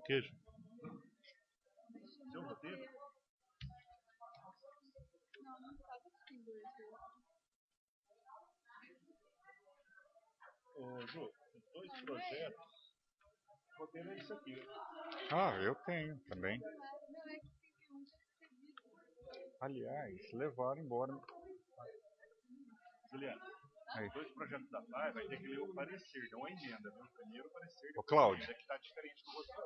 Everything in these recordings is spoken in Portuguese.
queijo? Seu roteiro? Ô, Ju, dois projetos. O roteiro é isso aqui. Ah, eu tenho também. Aliás, levaram embora. Juliana, Aí. dois projetos da PAI vai ter que ler o parecer, não a emenda, viu? Primeiro o parecer. Ô, Cláudio. Que está diferente do roteiro.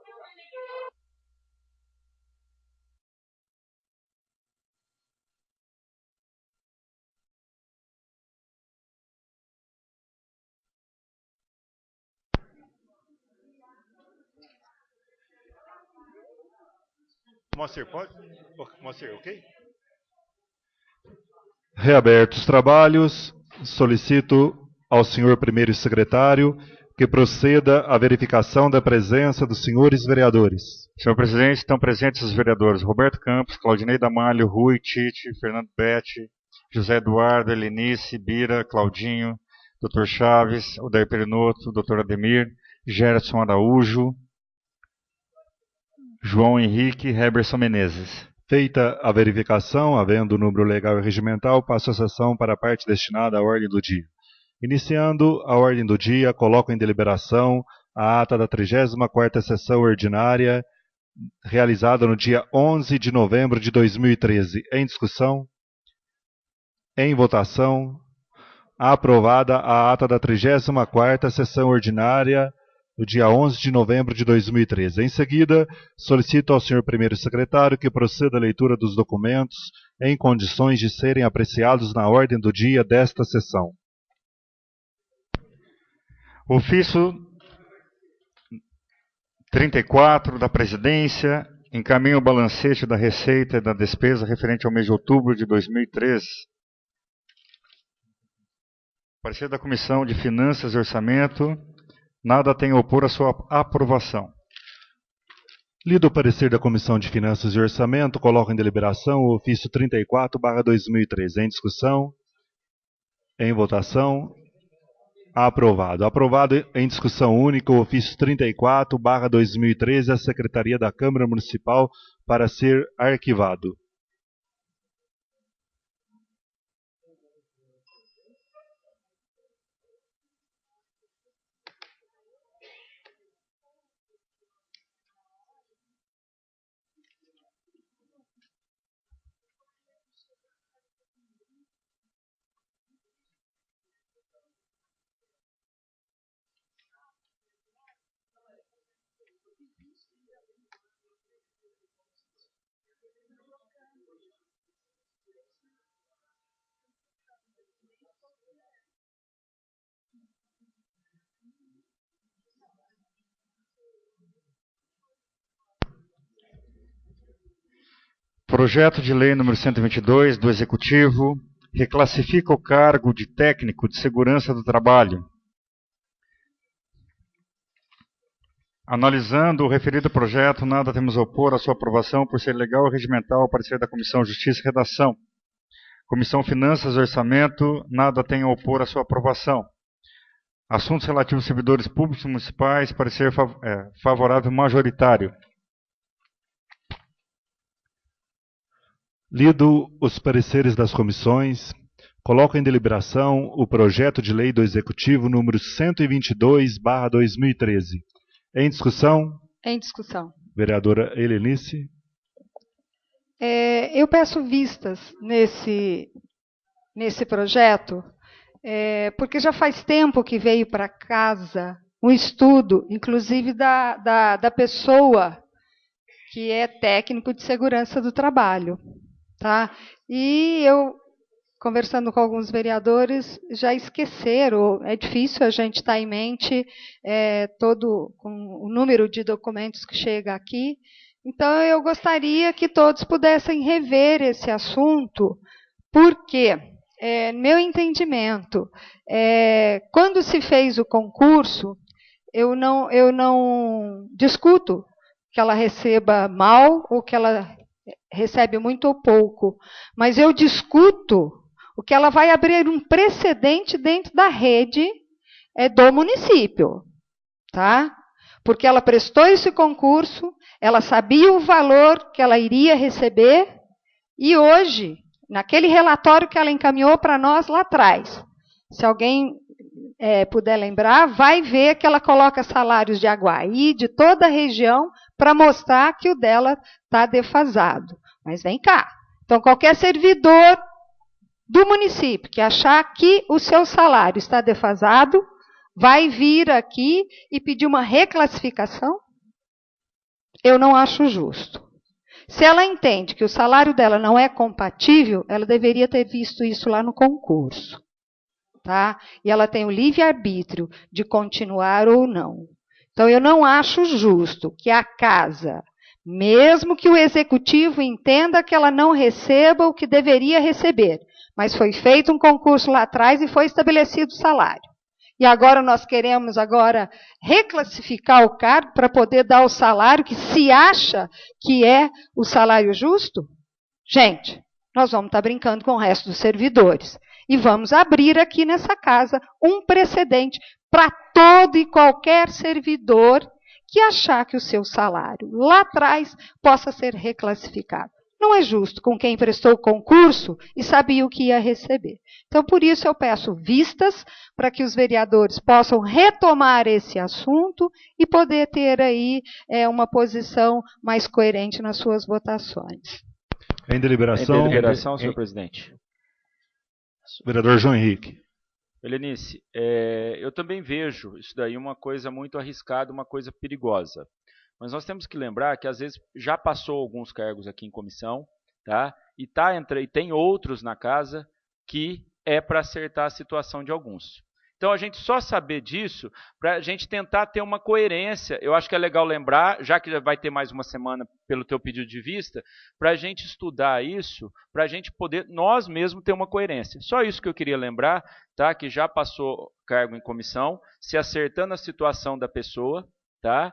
Moacir, pode? Moacir, ok? Reabertos os trabalhos, solicito ao senhor primeiro secretário que proceda à verificação da presença dos senhores vereadores. Senhor presidente, estão presentes os vereadores Roberto Campos, Claudinei Damalho, Rui, Tite, Fernando Betti, José Eduardo, Helenice, Bira, Claudinho, Dr. Chaves, Odair Perinoto, Dr. Ademir, Gerson Araújo, João Henrique e Heberson Menezes. Feita a verificação, havendo o número legal e regimental, passo a sessão para a parte destinada à ordem do dia. Iniciando a ordem do dia, coloco em deliberação a ata da 34ª sessão ordinária, realizada no dia 11 de novembro de 2013. Em discussão? Em votação? Aprovada a ata da 34ª sessão ordinária, no dia 11 de novembro de 2013. Em seguida, solicito ao senhor primeiro secretário que proceda à leitura dos documentos em condições de serem apreciados na ordem do dia desta sessão. Ofício 34 da Presidência encaminha o balancete da receita e da despesa referente ao mês de outubro de 2013. Parecer da Comissão de Finanças e Orçamento, nada tem a opor à sua aprovação. Lido o parecer da Comissão de Finanças e Orçamento, coloco em deliberação o ofício 34/2013. Em discussão? Em votação? Aprovado. Aprovado em discussão única o ofício 34/2013 à Secretaria da Câmara Municipal para ser arquivado. Projeto de Lei número 122 do Executivo reclassifica o cargo de técnico de segurança do trabalho. Analisando o referido projeto, nada temos a opor à sua aprovação por ser legal e regimental ao parecer da Comissão Justiça e Redação. Comissão Finanças e Orçamento, nada tem a opor à sua aprovação. Assuntos relativos aos servidores públicos municipais, parecer favorável majoritário. Lido os pareceres das comissões, coloco em deliberação o projeto de lei do Executivo número 122/2013. Em discussão? Em discussão. Vereadora Helenice. Eu peço vistas nesse projeto, porque já faz tempo que veio para casa um estudo, inclusive da pessoa que é técnico de segurança do trabalho. Tá? E eu, conversando com alguns vereadores, já esqueceram, é difícil a gente estar em mente todo com o número de documentos que chega aqui. Então, eu gostaria que todos pudessem rever esse assunto, porque, meu entendimento, quando se fez o concurso, eu não discuto que ela receba mal ou que ela recebe muito ou pouco, mas eu discuto o que ela vai abrir um precedente dentro da rede do município, tá? porque ela prestou esse concurso, ela sabia o valor que ela iria receber, e hoje, naquele relatório que ela encaminhou para nós lá atrás, se alguém puder lembrar, vai ver que ela coloca salários de Aguaí, de toda a região, para mostrar que o dela está defasado. Mas vem cá. Então, qualquer servidor do município que achar que o seu salário está defasado, vai vir aqui e pedir uma reclassificação? Eu não acho justo. Se ela entende que o salário dela não é compatível, ela deveria ter visto isso lá no concurso. Tá? E ela tem o livre-arbítrio de continuar ou não. Então, eu não acho justo que a casa, mesmo que o executivo entenda que ela não receba o que deveria receber, mas foi feito um concurso lá atrás e foi estabelecido o salário. E agora nós queremos reclassificar o cargo para poder dar o salário que se acha que é o salário justo? Gente, nós vamos estar brincando com o resto dos servidores. E vamos abrir aqui nessa casa um precedente para todo e qualquer servidor que achar que o seu salário lá atrás possa ser reclassificado. Não é justo com quem prestou o concurso e sabia o que ia receber. Então, por isso, eu peço vistas para que os vereadores possam retomar esse assunto e poder ter aí uma posição mais coerente nas suas votações. Em deliberação, senhor presidente. Vereador João Henrique. Helenice, eu também vejo isso daí uma coisa muito arriscada, uma coisa perigosa. Mas nós temos que lembrar que, às vezes, já passou alguns cargos aqui em comissão, tá? E tem outros na casa que é para acertar a situação de alguns. Então, a gente só saber disso, para a gente tentar ter uma coerência. Eu acho que é legal lembrar, já que já vai ter mais uma semana pelo teu pedido de vista, para a gente estudar isso, para a gente poder, nós mesmos, ter uma coerência. Só isso que eu queria lembrar, tá? Que já passou cargo em comissão, se acertando a situação da pessoa, tá?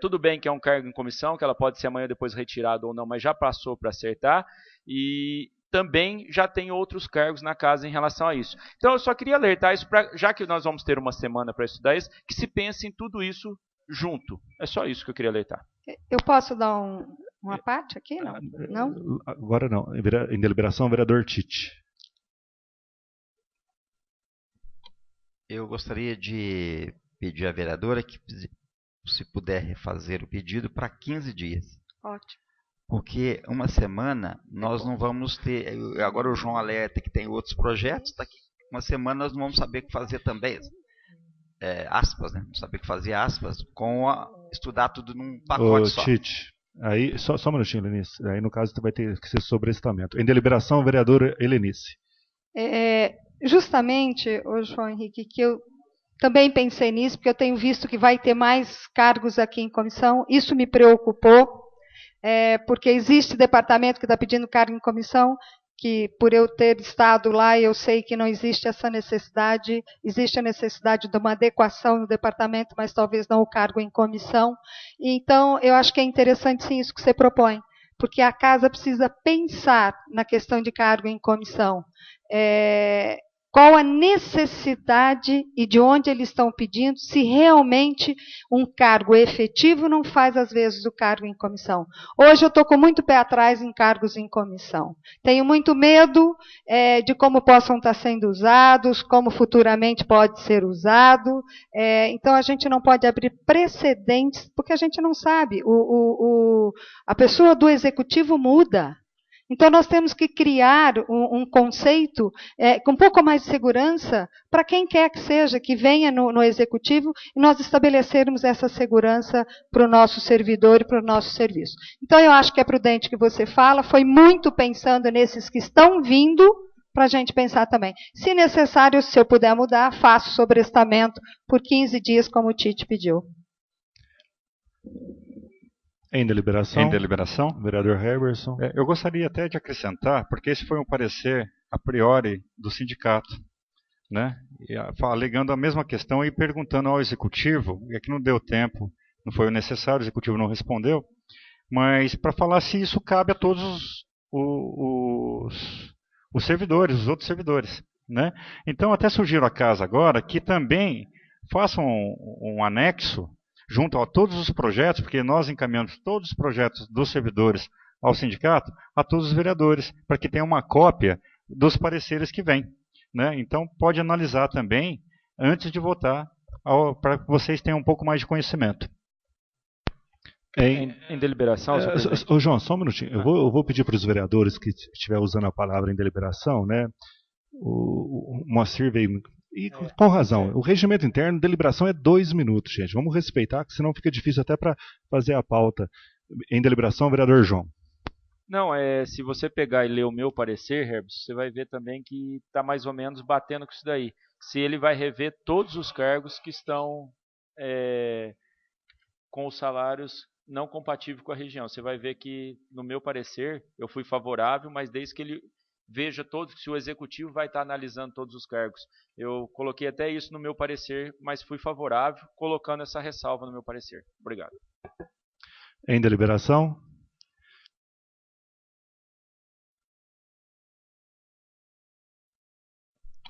Tudo bem que é um cargo em comissão, que ela pode ser amanhã depois retirada ou não, mas já passou para acertar. E também já tem outros cargos na casa em relação a isso. Então, eu só queria alertar isso, já que nós vamos ter uma semana para estudar isso, que se pense em tudo isso junto. É só isso que eu queria alertar. Eu posso dar uma parte aqui? Não? Não? Agora não. Em deliberação, vereador Tite. Eu gostaria de pedir à vereadora que, se puder refazer o pedido, para 15 dias. Ótimo. Porque uma semana nós não vamos ter. Agora o João alerta que tem outros projetos. Daqui uma semana nós não vamos saber o que fazer também. Aspas, né? Não saber o que fazer, aspas, estudar tudo num pacote só. Tite, aí, só um minutinho, Helenice. Aí no caso vai ter que ser sobre esse estamento. Em deliberação, vereadora Helenice. Justamente, João Henrique, que eu também pensei nisso, porque eu tenho visto que vai ter mais cargos aqui em comissão. Isso me preocupou. Porque existe departamento que está pedindo cargo em comissão, que por eu ter estado lá, eu sei que não existe essa necessidade, existe a necessidade de uma adequação no departamento, mas talvez não o cargo em comissão. Então, eu acho que é interessante sim isso que você propõe, porque a casa precisa pensar na questão de cargo em comissão. Qual a necessidade e de onde eles estão pedindo, se realmente um cargo efetivo não faz, às vezes, o cargo em comissão. Hoje eu estou com muito pé atrás em cargos em comissão. Tenho muito medo de como possam estar sendo usados, como futuramente pode ser usado. Então, a gente não pode abrir precedentes, porque a gente não sabe. A pessoa do executivo muda. Então, nós temos que criar um conceito com um pouco mais de segurança para quem quer que seja, que venha no executivo, e nós estabelecermos essa segurança para o nosso servidor e para o nosso serviço. Então, eu acho que é prudente que você fala, foi muito pensando nesses que estão vindo, para a gente pensar também. Se necessário, se eu puder mudar, faço sobrestamento por 15 dias, como o Tite pediu. Em deliberação. Em deliberação. Vereador Herberson. Eu gostaria até de acrescentar, porque esse foi um parecer a priori do sindicato, né? Alegando a mesma questão e perguntando ao executivo, e aqui não deu tempo, não foi o necessário, o executivo não respondeu, mas para falar se isso cabe a todos os servidores, os outros servidores, né? Então até sugiro à casa agora que também façam um anexo junto a todos os projetos, porque nós encaminhamos todos os projetos dos servidores ao sindicato, a todos os vereadores, para que tenha uma cópia dos pareceres que vêm, né? Então, pode analisar também antes de votar, para que vocês tenham um pouco mais de conhecimento. Em deliberação, senhor presidente? Ô, João, só um minutinho. Eu vou pedir para os vereadores que estiver usando a palavra em deliberação, né? O Moacir veio, e com razão. O regimento interno, deliberação é 2 minutos, gente. Vamos respeitar, que senão fica difícil até para fazer a pauta. Em deliberação, vereador João. Não, se você pegar e ler o meu parecer, Herbs, você vai ver também que está mais ou menos batendo com isso daí. Se ele vai rever todos os cargos que estão com os salários não compatíveis com a região. Você vai ver que, no meu parecer, eu fui favorável, mas desde que ele veja todos, se o executivo vai estar analisando todos os cargos. Eu coloquei até isso no meu parecer, mas fui favorável, colocando essa ressalva no meu parecer. Obrigado. Em deliberação.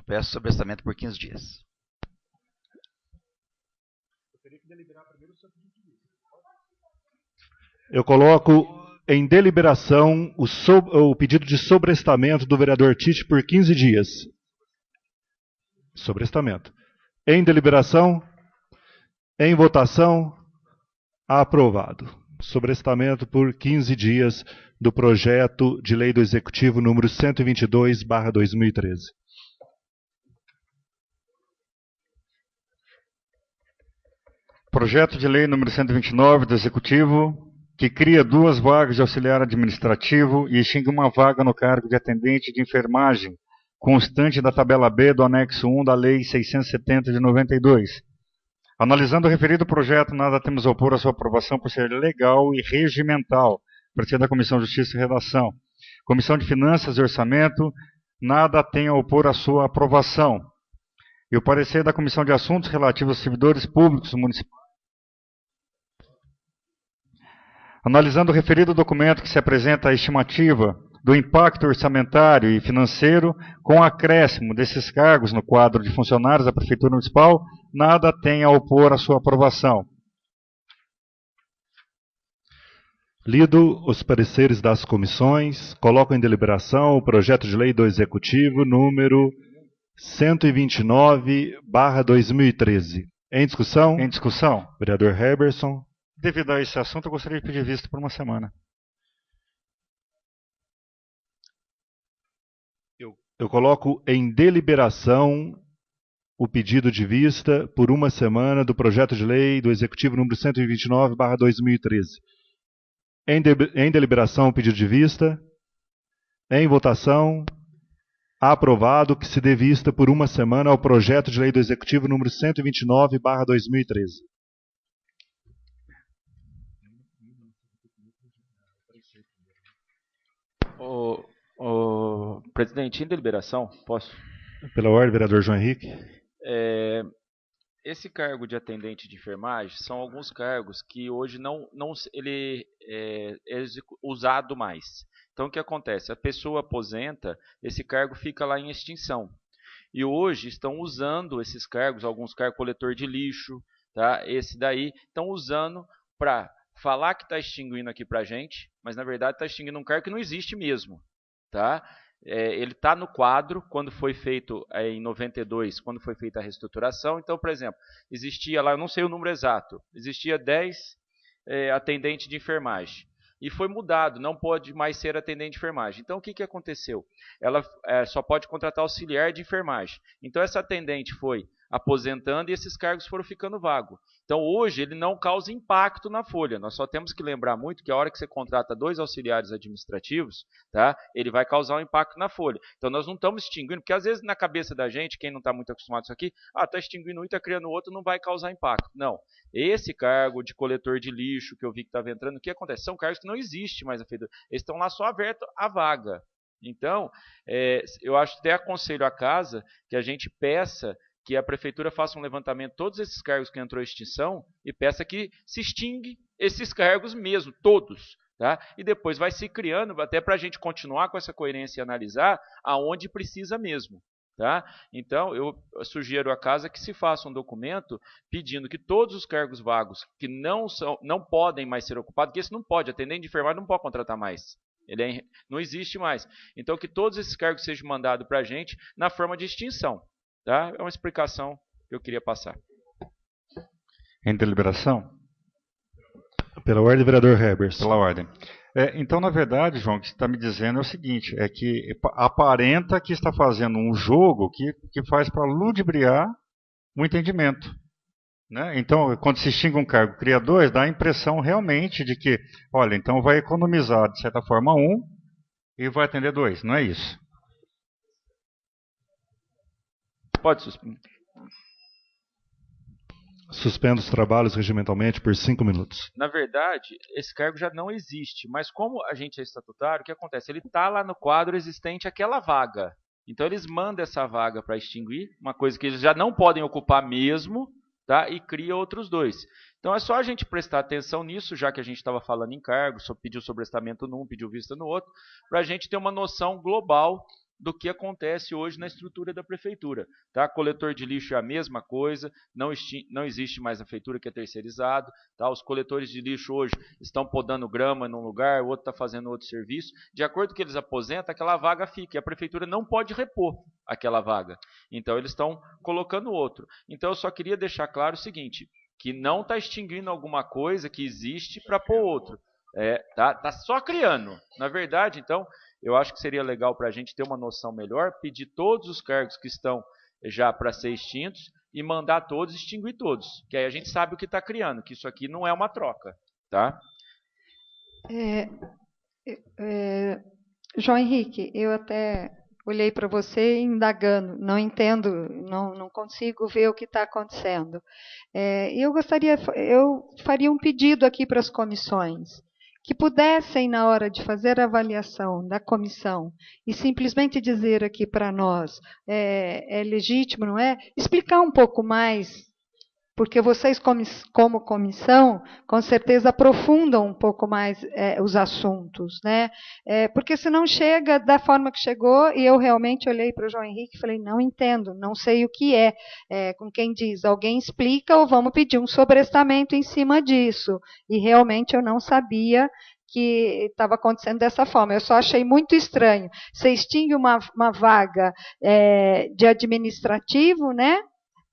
Peço sobrestamento por 15 dias. Eu coloco em deliberação o pedido de sobrestamento do vereador Tite por 15 dias. Sobrestamento. Em deliberação. Em votação. Aprovado. Sobrestamento por 15 dias do projeto de lei do Executivo número 122/2013. Projeto de lei número 129 do Executivo, que cria 2 vagas de auxiliar administrativo e extingue uma vaga no cargo de atendente de enfermagem, constante da tabela B do anexo 1 da Lei 670 de 92. Analisando o referido projeto, nada temos a opor à sua aprovação por ser legal e regimental, parecer da Comissão de Justiça e Redação. Comissão de Finanças e Orçamento, nada tem a opor à sua aprovação. E o parecer da Comissão de Assuntos relativos aos servidores públicos municipais. Analisando o referido documento que se apresenta a estimativa do impacto orçamentário e financeiro com acréscimo desses cargos no quadro de funcionários da Prefeitura Municipal, nada tem a opor à sua aprovação. Lido os pareceres das comissões, coloco em deliberação o projeto de lei do Executivo número 129/2013. Em discussão? Em discussão. Vereador Herberson. Devido a esse assunto, eu gostaria de pedir vista por uma semana. Eu coloco em deliberação o pedido de vista por uma semana do projeto de lei do Executivo número 129/2013. Em deliberação o pedido de vista. Em votação. Aprovado que se dê vista por uma semana ao projeto de lei do Executivo número 129/2013. Presidente, em deliberação, posso? Pela ordem, vereador João Henrique. Esse cargo de atendente de enfermagem são alguns cargos que hoje ele é usado mais. Então, o que acontece? A pessoa aposenta, esse cargo fica lá em extinção. E hoje estão usando esses cargos, alguns cargos coletor de lixo, tá? Esse daí, estão usando para falar que está extinguindo aqui para a gente, mas na verdade está extinguindo um cargo que não existe mesmo. Tá? Ele está no quadro, quando foi feito em 92, quando foi feita a reestruturação. Então, por exemplo, existia lá, eu não sei o número exato, existia 10 atendentes de enfermagem. E foi mudado, não pode mais ser atendente de enfermagem. Então, o que aconteceu? Ela só pode contratar auxiliar de enfermagem. Então, essa atendente foi aposentando e esses cargos foram ficando vagos. Então, hoje, ele não causa impacto na folha. Nós só temos que lembrar muito que a hora que você contrata 2 auxiliares administrativos, tá, ele vai causar um impacto na folha. Então, nós não estamos extinguindo, porque às vezes na cabeça da gente, quem não está muito acostumado com isso aqui, está extinguindo um e está criando outro, não vai causar impacto. Não. Esse cargo de coletor de lixo que eu vi que estava entrando, o que acontece? São cargos que não existem mais na Federação. Eles estão lá só aberto a vaga. Então, eu até aconselho a casa que a gente peça que a prefeitura faça um levantamento de todos esses cargos que entrou em extinção e peça que se extingue esses cargos mesmo, todos. Tá? E depois vai se criando, até para a gente continuar com essa coerência e analisar aonde precisa mesmo. Tá? Então, eu sugiro à casa que se faça um documento pedindo que todos os cargos vagos que não podem mais ser ocupados, que esse não pode, atendente de enfermagem não pode contratar mais. Não existe mais. Então, que todos esses cargos sejam mandados para a gente na forma de extinção. Tá? É uma explicação que eu queria passar. Em deliberação? Pela ordem, vereador Herbers. Pela ordem. Então, na verdade, João, o que você está me dizendo é o seguinte, é que aparenta que está fazendo um jogo que faz para ludibriar o entendimento. Né? Então, quando se extingue um cargo, cria dois, dá a impressão realmente de que, olha, então vai economizar, de certa forma, um e vai atender dois. Não é isso? Pode suspender. Suspendo os trabalhos regimentalmente por 5 minutos. Na verdade, esse cargo já não existe, mas como a gente é estatutário, o que acontece? Ele está lá no quadro existente aquela vaga. Então eles mandam essa vaga para extinguir, uma coisa que eles já não podem ocupar mesmo, tá? E cria outros dois. Então é só a gente prestar atenção nisso, já que a gente estava falando em cargo, só pediu sobrestamento num, pediu vista no outro, para a gente ter uma noção global do que acontece hoje na estrutura da prefeitura. Tá? Coletor de lixo é a mesma coisa, não existe mais a prefeitura que é terceirizado. Tá? Os coletores de lixo hoje estão podando grama num lugar, o outro está fazendo outro serviço. De acordo com o que eles aposentam, aquela vaga fica, e a prefeitura não pode repor aquela vaga. Então eles estão colocando outro. Então eu só queria deixar claro o seguinte, que não está extinguindo alguma coisa que existe para pôr outro. Tá só criando. Na verdade, então, eu acho que seria legal para a gente ter uma noção melhor, pedir todos os cargos que estão já para ser extintos e mandar todos, extinguir todos. Que aí a gente sabe o que está criando, que isso aqui não é uma troca. Tá? João Henrique, eu até olhei para você indagando, não entendo, não consigo ver o que está acontecendo. Eu faria um pedido aqui para as comissões, que pudessem, na hora de fazer a avaliação da comissão, e simplesmente dizer aqui para nós, é legítimo, não é? Explicar um pouco mais, porque vocês, como comissão, com certeza aprofundam um pouco mais os assuntos, né? Porque senão chega da forma que chegou, e eu realmente olhei para o João Henrique e falei, não entendo, não sei o que é. Com quem diz, alguém explica ou vamos pedir um sobrestamento em cima disso. E realmente eu não sabia que estava acontecendo dessa forma. Eu só achei muito estranho. Você extingue uma vaga de administrativo, né?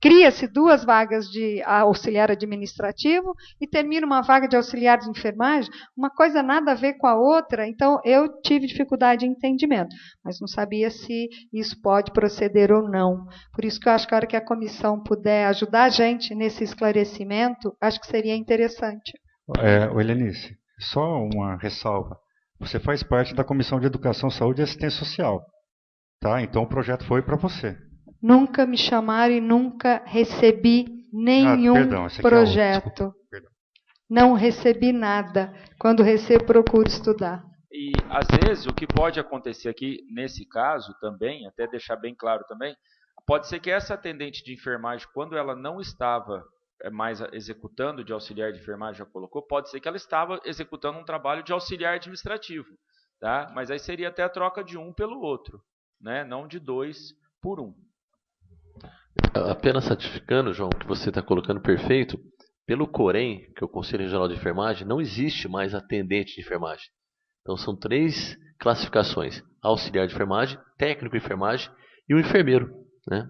Cria-se 2 vagas de auxiliar administrativo e termina uma vaga de auxiliar de enfermagem, uma coisa nada a ver com a outra. Então, eu tive dificuldade de entendimento, mas não sabia se isso pode proceder ou não. Por isso que eu acho que a hora que a comissão puder ajudar a gente nesse esclarecimento, acho que seria interessante. Helenice, só uma ressalva. Você faz parte da Comissão de Educação, Saúde e Assistência Social. Tá? Então, o projeto foi para você. Nunca me chamaram e nunca recebi nenhum projeto. Não recebi nada. Quando recebo, procuro estudar. E, às vezes, o que pode acontecer aqui, nesse caso também, até deixar bem claro também, pode ser que essa atendente de enfermagem, quando ela não estava mais executando de auxiliar de enfermagem, já colocou, pode ser que ela estava executando um trabalho de auxiliar administrativo. Tá? Mas aí seria até a troca de um pelo outro, né? Não de 2 por 1. Apenas certificando, João, que você está colocando perfeito, pelo COREN, que é o Conselho Regional de Enfermagem, não existe mais atendente de enfermagem. Então são 3 classificações: auxiliar de enfermagem, técnico de enfermagem e o enfermeiro, né?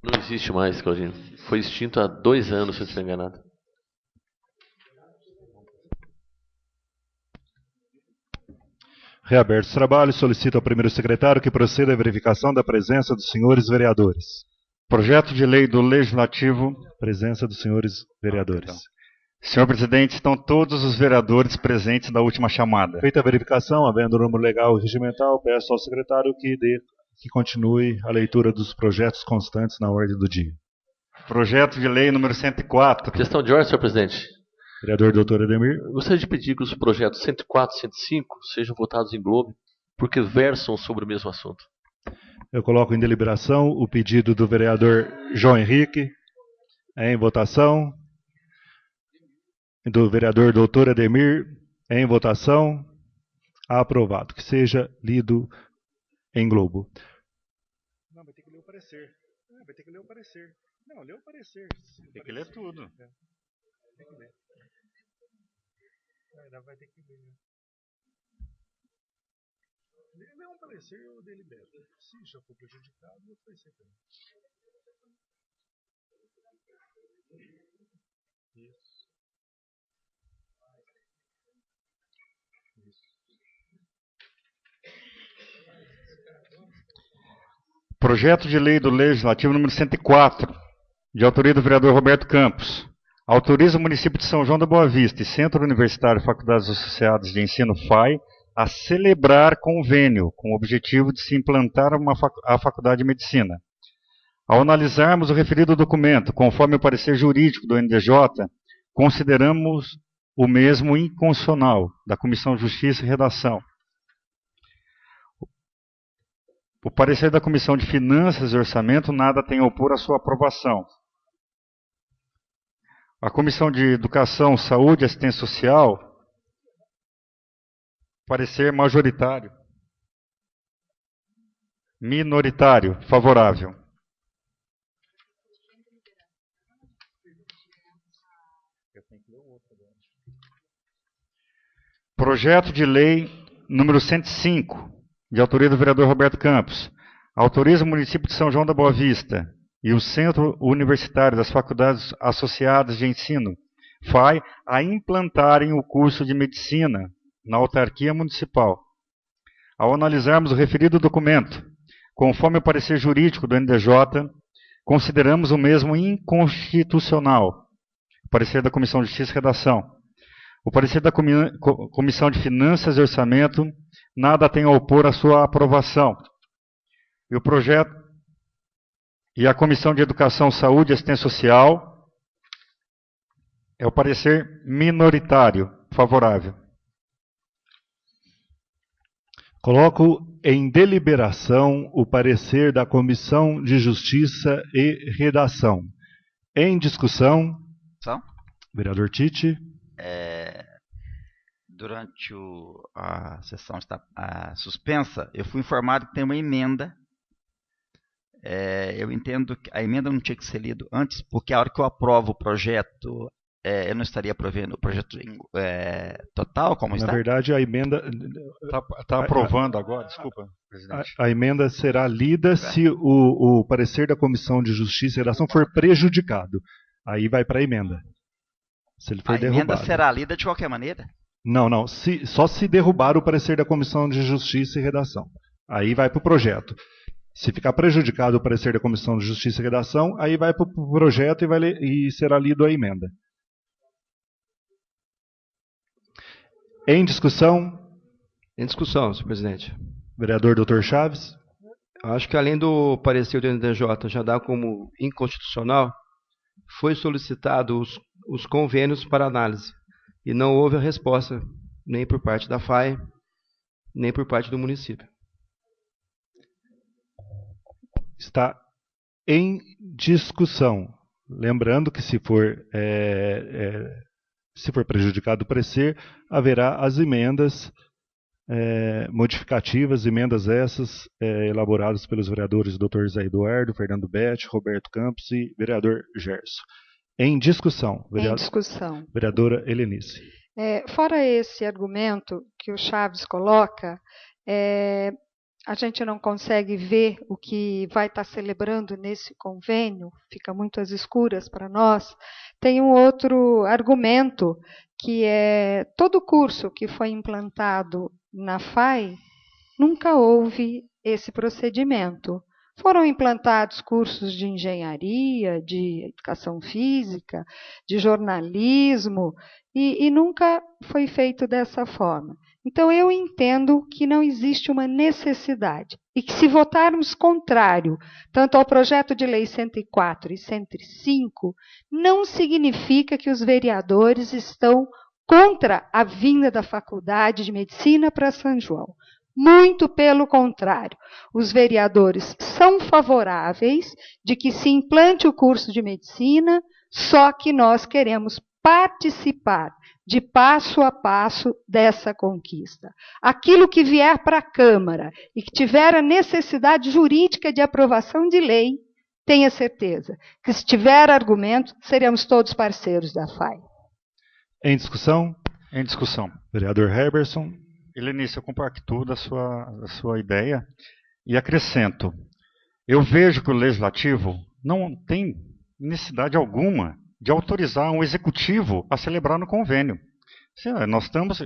Não existe mais, Claudinho. Foi extinto há 2 anos, se eu não estiver enganado. Reabertos os trabalhos, solicito ao primeiro secretário que proceda à verificação da presença dos senhores vereadores. Projeto de lei do Legislativo. Presença dos senhores vereadores. Senhor presidente, estão todos os vereadores presentes da última chamada. Feita a verificação, havendo o número legal e regimental, peço ao secretário que continue a leitura dos projetos constantes na ordem do dia. Projeto de lei número 104. Questão de ordem, senhor presidente. Vereador Dr. Ademir. Eu gostaria de pedir que os projetos 104 e 105 sejam votados em bloco, porque versam sobre o mesmo assunto. Eu coloco em deliberação o pedido do vereador João Henrique. Em votação. do vereador doutor Ademir, em votação. Aprovado. Que seja lido em globo. Não, vai ter que ler o parecer. Vai ter que ler o parecer. Não, lê o parecer. Tem que ler tudo. Tem que ler. Vai ter que ler. Lê um parecer e eu delibero. Se já for prejudicado, eu vou ser também. Isso. Projeto de lei do Legislativo número 104, de autoria do vereador Roberto Campos. Autoriza o município de São João da Boa Vista e Centro Universitário Faculdades Associadas de Ensino FAI a celebrar convênio com o objetivo de se implantar a Faculdade de Medicina. Ao analisarmos o referido documento, conforme o parecer jurídico do NDJ, consideramos o mesmo inconstitucional, da Comissão de Justiça e Redação. O parecer da Comissão de Finanças e Orçamento nada tem a opor à sua aprovação. A Comissão de Educação, Saúde e Assistência Social, parecer majoritário. Minoritário, favorável. Projeto de lei número 105, de autoria do vereador Roberto Campos, autoriza o município de São João da Boa Vista e o Centro Universitário das Faculdades Associadas de Ensino, FAI, a implantarem o curso de Medicina na autarquia municipal. Ao analisarmos o referido documento, conforme o parecer jurídico do NDJ, consideramos o mesmo inconstitucional. O parecer da Comissão de Justiça e Redação. O parecer da Comissão de Finanças e Orçamento nada tem a opor à sua aprovação. E o projeto e a Comissão de Educação, Saúde e Assistência Social é o parecer minoritário, favorável. Coloco em deliberação o parecer da Comissão de Justiça e Redação. Em discussão, vereador Tite. Durante a sessão está suspensa, eu fui informado que tem uma emenda. Eu entendo que a emenda não tinha que ser lida antes, porque a hora que eu aprovo o projeto, eu não estaria aprovando o projeto total, como está? Na verdade, a emenda... Está aprovando agora, desculpa, presidente. A emenda será lida se o parecer da Comissão de Justiça e Redação for prejudicado. Aí vai para a emenda. Se ele for derrubado. A emenda será lida de qualquer maneira? Não. Só se derrubar o parecer da Comissão de Justiça e Redação. Aí vai para o projeto. Se ficar prejudicado o parecer da Comissão de Justiça e Redação, aí vai para o projeto e será lido a emenda. Em discussão? Em discussão, senhor presidente. Vereador Dr. Chaves. Acho que além do parecer do NDJ já dá como inconstitucional, foi solicitado os convênios para análise. E não houve a resposta, nem por parte da FAI, nem por parte do município. Está em discussão. Lembrando que se for prejudicado o parecer, haverá as emendas modificativas, emendas essas elaboradas pelos vereadores Dr. Zé Eduardo, Fernando Betti, Roberto Campos e vereador Gerson. Em discussão. Em discussão. Vereadora Helenice. Fora esse argumento que o Chaves coloca, a gente não consegue ver o que vai estar celebrando nesse convênio, fica muito às escuras para nós. Tem um outro argumento, que é todo curso que foi implantado na FAI, nunca houve esse procedimento. Foram implantados cursos de engenharia, de educação física, de jornalismo, e nunca foi feito dessa forma. Então, eu entendo que não existe uma necessidade e que, se votarmos contrário, tanto ao projeto de lei 104 e 105, não significa que os vereadores estão contra a vinda da Faculdade de Medicina para São João. Muito pelo contrário, os vereadores são favoráveis de que se implante o curso de medicina, só que nós queremos participar de passo a passo dessa conquista. Aquilo que vier para a Câmara e que tiver a necessidade jurídica de aprovação de lei, tenha certeza que, se tiver argumento, seremos todos parceiros da FAI. Em discussão? Em discussão. Vereador Herberson. Helenice, eu compactuo da sua ideia e acrescento. Eu vejo que o Legislativo não tem necessidade alguma de autorizar um Executivo a celebrar no convênio. Nós estamos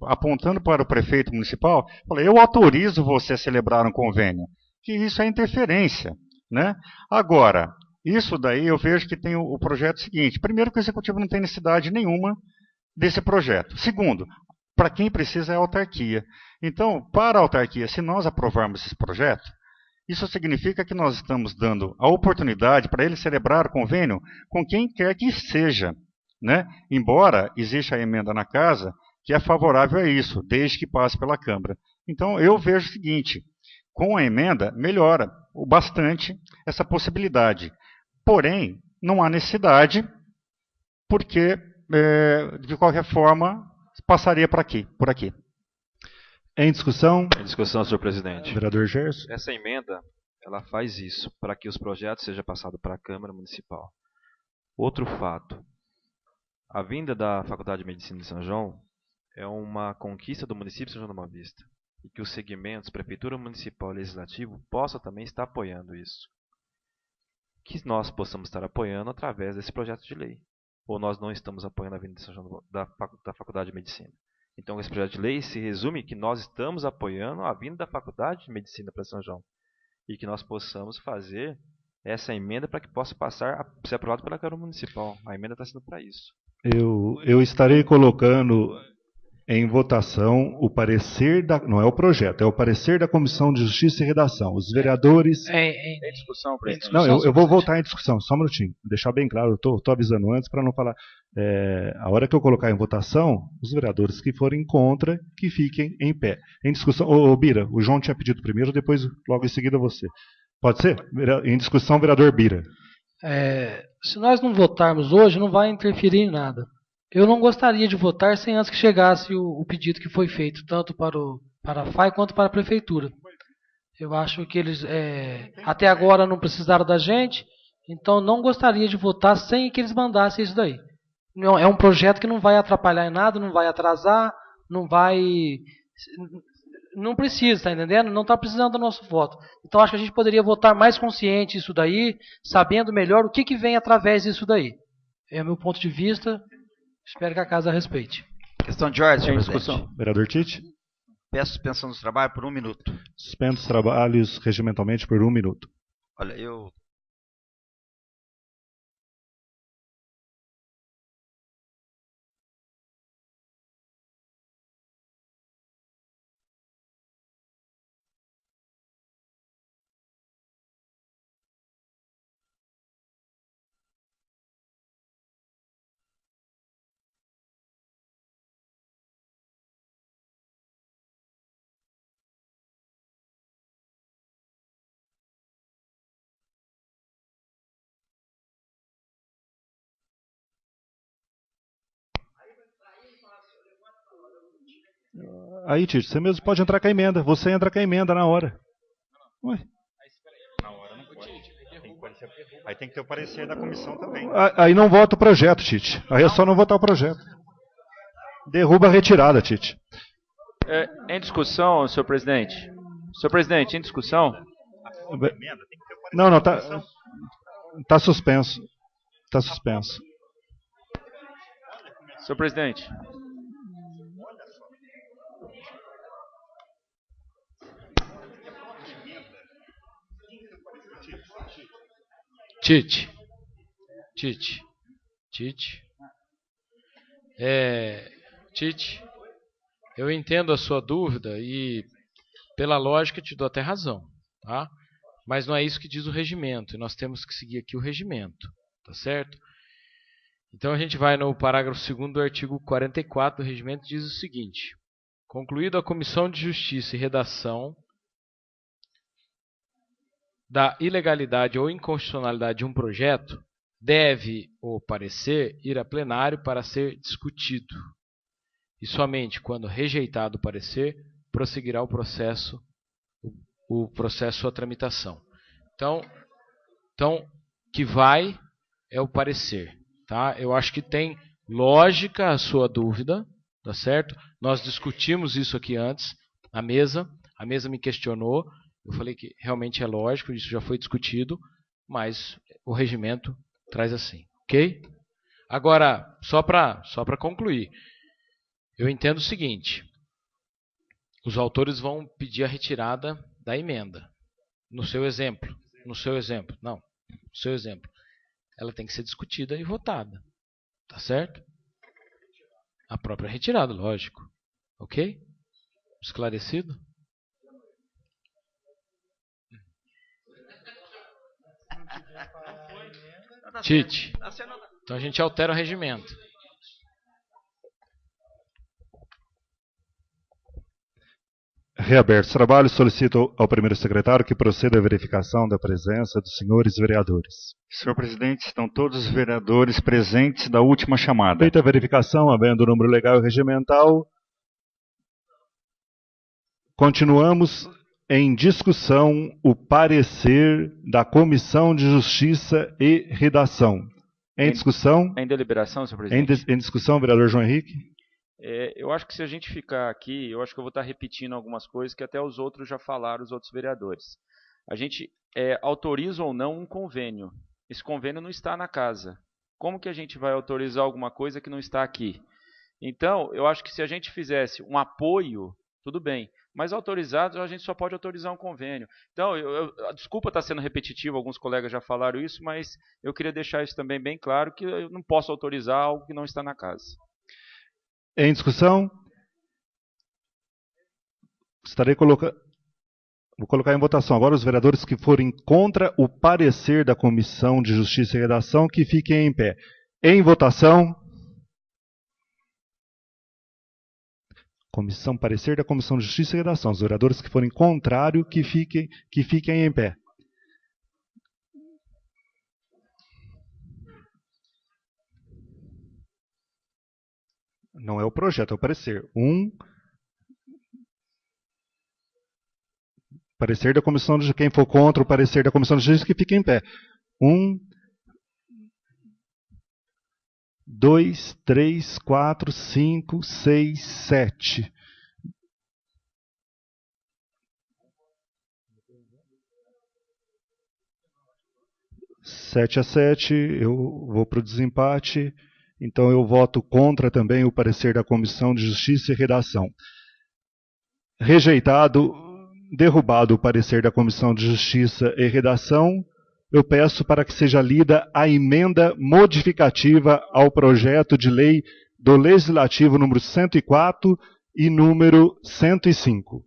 apontando para o prefeito municipal, falei, eu autorizo você a celebrar um convênio, que isso é interferência, né? Agora, isso daí eu vejo que tem o projeto seguinte. Primeiro, que o Executivo não tem necessidade nenhuma desse projeto. Segundo, para quem precisa é a autarquia. Então, para a autarquia, se nós aprovarmos esse projeto, isso significa que nós estamos dando a oportunidade para ele celebrar o convênio com quem quer que seja, né? Embora exista a emenda na casa que é favorável a isso, desde que passe pela Câmara. Então, eu vejo o seguinte, com a emenda, melhora bastante essa possibilidade. Porém, não há necessidade, porque, de qualquer forma, passaria por aqui. Em discussão? Em discussão, senhor presidente. Vereador Gerson. Essa emenda, ela faz isso, para que os projetos sejam passados para a Câmara Municipal. Outro fato. A vinda da Faculdade de Medicina de São João é uma conquista do município de São João da Boa Vista. E que os segmentos, Prefeitura Municipal e Legislativo, possam também estar apoiando isso. Que nós possamos estar apoiando através desse projeto de lei. Ou nós não estamos apoiando a vinda de São João da Faculdade de Medicina. Então, esse projeto de lei se resume que nós estamos apoiando a vinda da Faculdade de Medicina para São João. E que nós possamos fazer essa emenda para que possa ser aprovado pela Câmara Municipal. A emenda está sendo para isso. Eu estarei colocando em votação o parecer não é o projeto, é o parecer da Comissão de Justiça e Redação. Os vereadores... Em discussão, presidente. Não, eu vou voltar em discussão, só um minutinho. Vou deixar bem claro, eu estou avisando antes para não falar... a hora que eu colocar em votação, os vereadores que forem contra, que fiquem em pé. Em discussão... Ô, Bira, o João tinha pedido primeiro, depois logo em seguida você. Pode ser? Em discussão, vereador Bira. Se nós não votarmos hoje, não vai interferir em nada. Eu não gostaria de votar sem antes que chegasse o pedido que foi feito, tanto para a FAI quanto para a Prefeitura. Eu acho que eles até agora não precisaram da gente, então não gostaria de votar sem que eles mandassem isso daí. Não, é um projeto que não vai atrapalhar em nada, não vai atrasar, não precisa, tá entendendo? Não está precisando do nosso voto. Então acho que a gente poderia votar mais consciente isso daí, sabendo melhor o que vem através disso daí. É o meu ponto de vista. Espero que a casa respeite. Questão de ordem, senhor discussão. presidente. Vereador Tite. Peço suspensão dos trabalhos por 1 minuto. Suspendo os trabalhos regimentalmente por 1 minuto. Olha, eu... Aí, Tite, você mesmo pode entrar com a emenda. Você entra com a emenda na hora. Ué. Na hora não pode. Aí tem que ter o parecer da comissão também. Aí não vota o projeto, Tite. Aí é só não votar o projeto. Derruba a retirada, Tite. Em discussão, senhor presidente. Senhor presidente, em discussão. Não, tá suspenso. Tá suspenso. Senhor presidente. Tite. Tite, eu entendo a sua dúvida e, pela lógica, te dou até razão, tá? Mas não é isso que diz o regimento, e nós temos que seguir aqui o regimento, tá certo? Então a gente vai no parágrafo 2º do artigo 44 do regimento, diz o seguinte: concluído a Comissão de Justiça e Redação da ilegalidade ou inconstitucionalidade de um projeto, deve o parecer ir a plenário para ser discutido. E somente quando rejeitado o parecer, prosseguirá o processo sua tramitação. Então, que vai é o parecer. Tá? Eu acho que tem lógica a sua dúvida, tá certo? Nós discutimos isso aqui antes, a mesa me questionou, eu falei que realmente é lógico, isso já foi discutido, mas o regimento traz assim, ok? Agora, só para concluir, eu entendo o seguinte, os autores vão pedir a retirada da emenda, no seu exemplo, ela tem que ser discutida e votada, tá certo? A própria retirada, lógico, ok? Esclarecido? Tite, então a gente altera o regimento. Reabertos trabalhos, solicito ao primeiro secretário que proceda à verificação da presença dos senhores vereadores. Senhor presidente, estão todos os vereadores presentes da última chamada. Feita a verificação, havendo o número legal e regimental, continuamos em discussão o parecer da Comissão de Justiça e Redação. Em discussão? Em deliberação, senhor presidente. Em discussão, vereador João Henrique. Eu acho que se a gente ficar aqui, eu acho que eu vou estar repetindo algumas coisas que até os outros já falaram, os outros vereadores. A gente autoriza ou não um convênio. Esse convênio não está na casa. Como que a gente vai autorizar alguma coisa que não está aqui? Então, eu acho que se a gente fizesse um apoio, tudo bem. Mas autorizado, a gente só pode autorizar um convênio. Então, desculpa estar sendo repetitivo, alguns colegas já falaram isso, mas eu queria deixar isso também bem claro, que eu não posso autorizar algo que não está na casa. Em discussão? Vou colocar em votação agora os vereadores que forem contra o parecer da Comissão de Justiça e Redação, que fiquem em pé. Em votação. Parecer da Comissão de Justiça e Redação. Os vereadores que forem contrário, que fiquem em pé. Não é o projeto, é o parecer. Parecer da Comissão de... Quem for contra o parecer da Comissão de Justiça, que fique em pé. 1, 2, 3, 4, 5, 6, 7. Sete a 7, eu vou para o desempate. Então eu voto contra também o parecer da Comissão de Justiça e Redação. Rejeitado, derrubado o parecer da Comissão de Justiça e Redação, eu peço para que seja lida a emenda modificativa ao projeto de lei do Legislativo número 104 e número 105.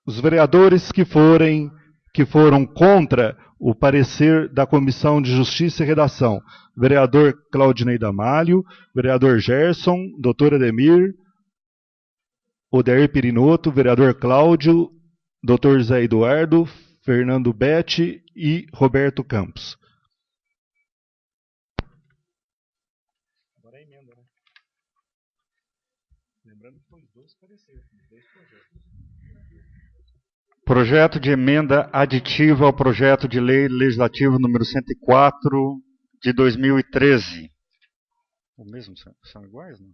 Os vereadores que foram contra o parecer da Comissão de Justiça e Redação, vereador Claudinei Damalho, vereador Gerson, doutor Ademir, Odair Pirinoto, vereador Cláudio, doutor Zé Eduardo, Fernando Betti e Roberto Campos. Agora é a emenda, né? Lembrando que foi dois pareceres, dois projetos. Projeto de emenda aditiva ao projeto de lei legislativo número 104 de 2013. O mesmo são iguais, não?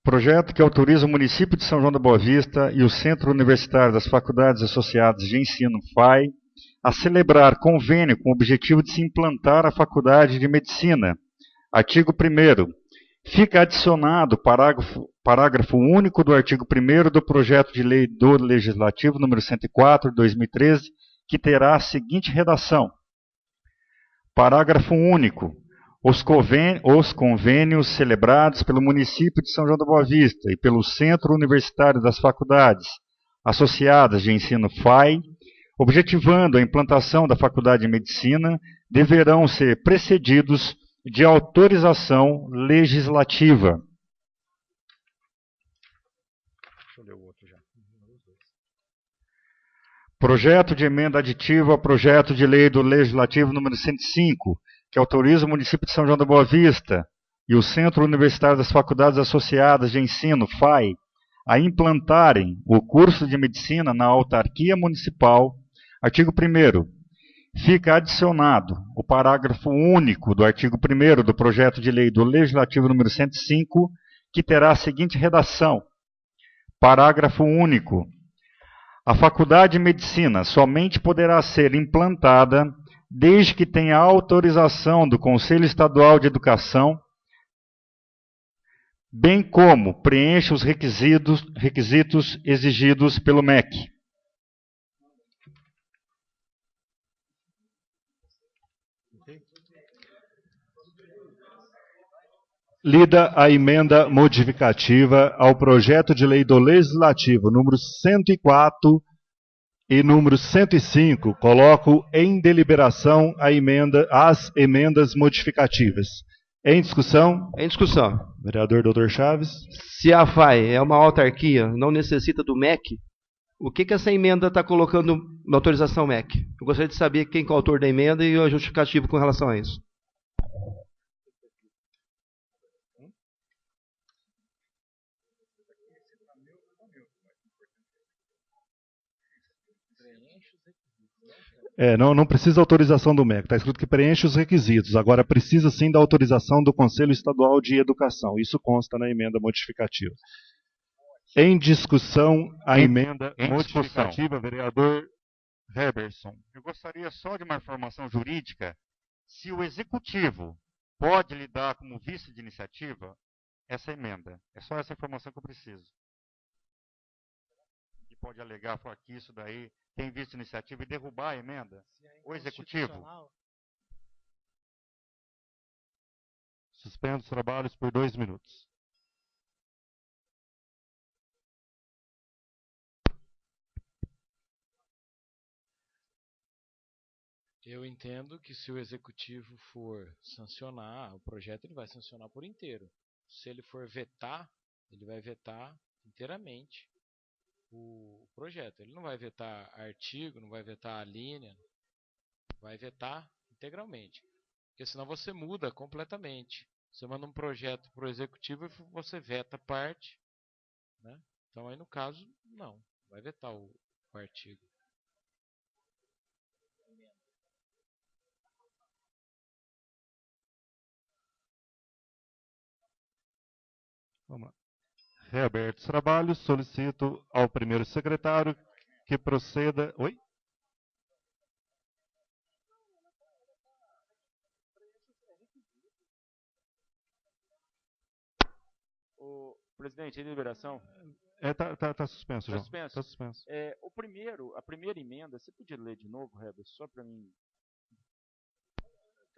Projeto que autoriza o município de São João da Boa Vista e o Centro Universitário das Faculdades Associadas de Ensino FAI a celebrar convênio com o objetivo de se implantar a Faculdade de Medicina. Artigo 1º. Fica adicionado o parágrafo único do artigo 1º do projeto de lei do Legislativo número 104 de 2013, que terá a seguinte redação. Parágrafo único. Os convênios celebrados pelo município de São João da Boa Vista e pelo Centro Universitário das Faculdades Associadas de Ensino FAI, objetivando a implantação da Faculdade de Medicina, deverão ser precedidos de autorização legislativa. Deixa eu ler o outro já. Projeto de emenda aditiva ao projeto de lei do Legislativo número 105, que autoriza o município de São João da Boa Vista e o Centro Universitário das Faculdades Associadas de Ensino, FAI, a implantarem o curso de medicina na autarquia municipal. Artigo 1º. Fica adicionado o parágrafo único do artigo 1º do projeto de lei do Legislativo número 105, que terá a seguinte redação. Parágrafo único. A Faculdade de Medicina somente poderá ser implantada desde que tenha autorização do Conselho Estadual de Educação, bem como preencha os requisitos exigidos pelo MEC. Lida a emenda modificativa ao projeto de lei do Legislativo número 104 e número 105, coloco em deliberação as emendas modificativas. Em discussão? Em discussão. Vereador Dr. Chaves. Se a FAI é uma autarquia, não necessita do MEC, o que essa emenda está colocando na autorização MEC? Eu gostaria de saber quem é o autor da emenda e o justificativo com relação a isso. Não precisa autorização do MEC, está escrito que preenche os requisitos. Agora precisa sim da autorização do Conselho Estadual de Educação. Isso consta na emenda modificativa. Em discussão, a emenda modificativa, vereador Heberson. Eu gostaria só de uma informação jurídica. Se o Executivo pode lhe dar como vista de iniciativa essa emenda. É só essa informação que eu preciso. E pode alegar que isso daí tem vista de iniciativa e derrubar a emenda? O Executivo? Suspendo os trabalhos por 2 minutos. Eu entendo que se o Executivo for sancionar o projeto, ele vai sancionar por inteiro. Se ele for vetar, ele vai vetar inteiramente o projeto. Ele não vai vetar artigo, não vai vetar a linha, vai vetar integralmente. Porque senão você muda completamente. Você manda um projeto para o Executivo e você veta parte, né? Então aí no caso, não. Vai vetar o artigo. Vamos lá. Reabertos os trabalhos, solicito ao primeiro secretário que proceda... Oi? O presidente, em deliberação? Tá suspenso, João. Suspenso? Tá suspenso. A primeira emenda, você podia ler de novo, Heber, só para mim...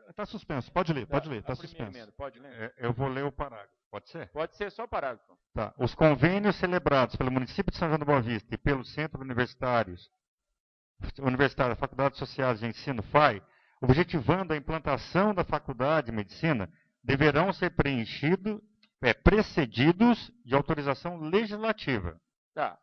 Está suspenso, pode ler, está suspenso. Emenda, pode ler? Eu vou ler o parágrafo, pode ser? Pode ser só o parágrafo. Tá. Os convênios celebrados pelo município de São João da Boa Vista e pelo Centro Universitário da Faculdade Associada de Ensino, FAI, objetivando a implantação da Faculdade de Medicina, deverão ser precedidos de autorização legislativa. Tá.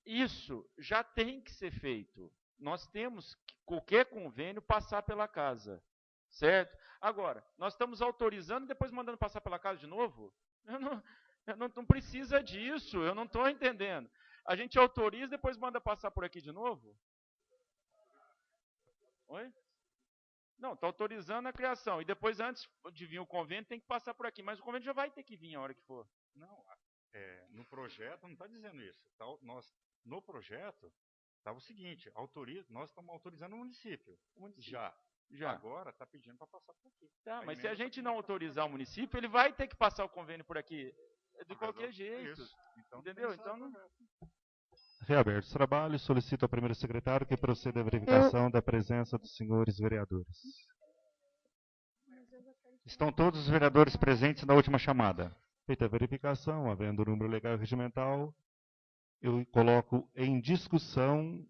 Isso já tem que ser feito. Nós temos que qualquer convênio passar pela casa, certo? Agora, nós estamos autorizando e depois mandando passar pela casa de novo? Não precisa disso, eu não estou entendendo. A gente autoriza e depois manda passar por aqui de novo? Oi? Não, está autorizando a criação. E depois, antes de vir o convênio, tem que passar por aqui. Mas o convênio já vai ter que vir a hora que for. Não, no projeto não está dizendo isso. No projeto... Estava o seguinte, nós estamos autorizando o município. Já. Agora está pedindo para passar por aqui. Tá, mas se a gente não autorizar o município, ele vai ter que passar o convênio por aqui. De qualquer jeito. Então, entendeu? Então não... Reabertos os trabalhos, solicito ao primeiro secretário que proceda à verificação da presença dos senhores vereadores. Estão todos os vereadores presentes na última chamada. Feita a verificação, havendo o número legal e regimental, eu coloco em discussão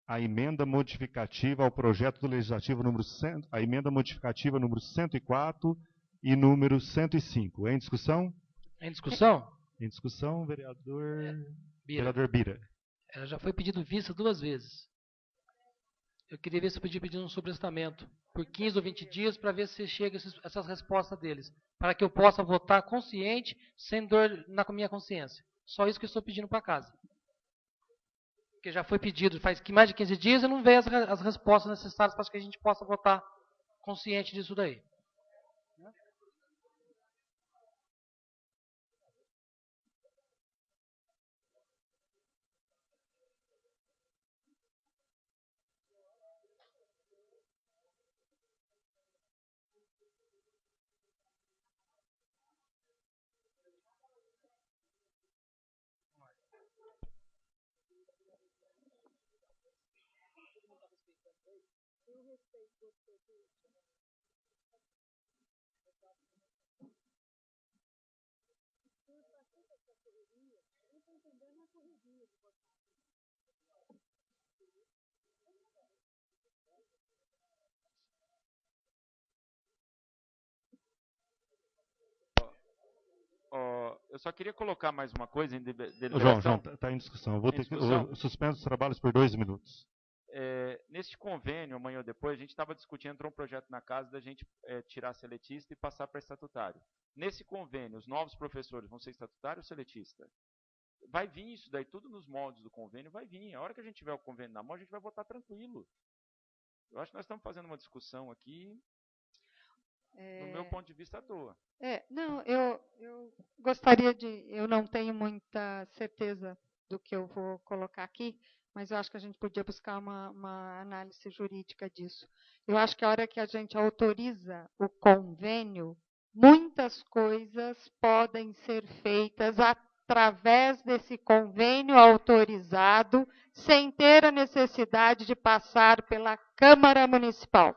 a emenda modificativa ao projeto do legislativo a emenda modificativa número 104 e número 105. Em discussão? Em discussão? Em discussão, vereador Bira. Vereador Bira. Ela já foi pedido vista 2 vezes. Eu queria ver se eu podia pedir um sobrestamento por 15 ou 20 dias para ver se chega essas respostas deles. Para que eu possa votar consciente, sem dor na minha consciência. Só isso que eu estou pedindo para casa. Porque já foi pedido faz mais de 15 dias e não veio as respostas necessárias para que a gente possa votar consciente disso daí. Eu só queria colocar mais uma coisa em João, deliberação. está em discussão. Eu vou ter que suspendo os trabalhos por 2 minutos. Neste convênio, amanhã ou depois, a gente estava discutindo, entrou um projeto na casa da gente tirar seletista e passar para estatutário. Nesse convênio, os novos professores vão ser estatutário ou seletista? Vai vir isso daí, tudo nos moldes do convênio, vai vir. A hora que a gente tiver o convênio na mão, a gente vai votar tranquilo. Eu acho que nós estamos fazendo uma discussão aqui, no meu ponto de vista, à toa. Não, eu gostaria eu não tenho muita certeza do que eu vou colocar aqui, mas eu acho que a gente podia buscar uma análise jurídica disso. Eu acho que a hora que a gente autoriza o convênio, muitas coisas podem ser feitas através desse convênio autorizado, sem ter a necessidade de passar pela Câmara Municipal.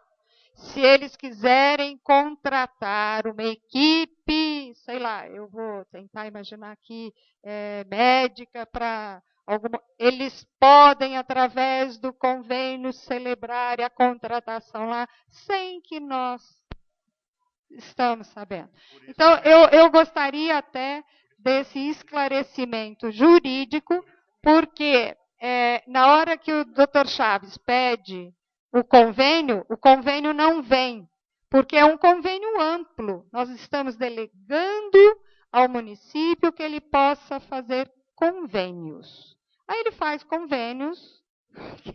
Se eles quiserem contratar uma equipe, sei lá, eu vou tentar imaginar aqui, médica para alguma... Eles podem, através do convênio, celebrar a contratação lá, sem que nós estamos sabendo. Então, eu gostaria até desse esclarecimento jurídico, porque na hora que o Dr. Chaves pede o convênio não vem, porque é um convênio amplo. Nós estamos delegando ao município que ele possa fazer convênios. Aí ele faz convênios,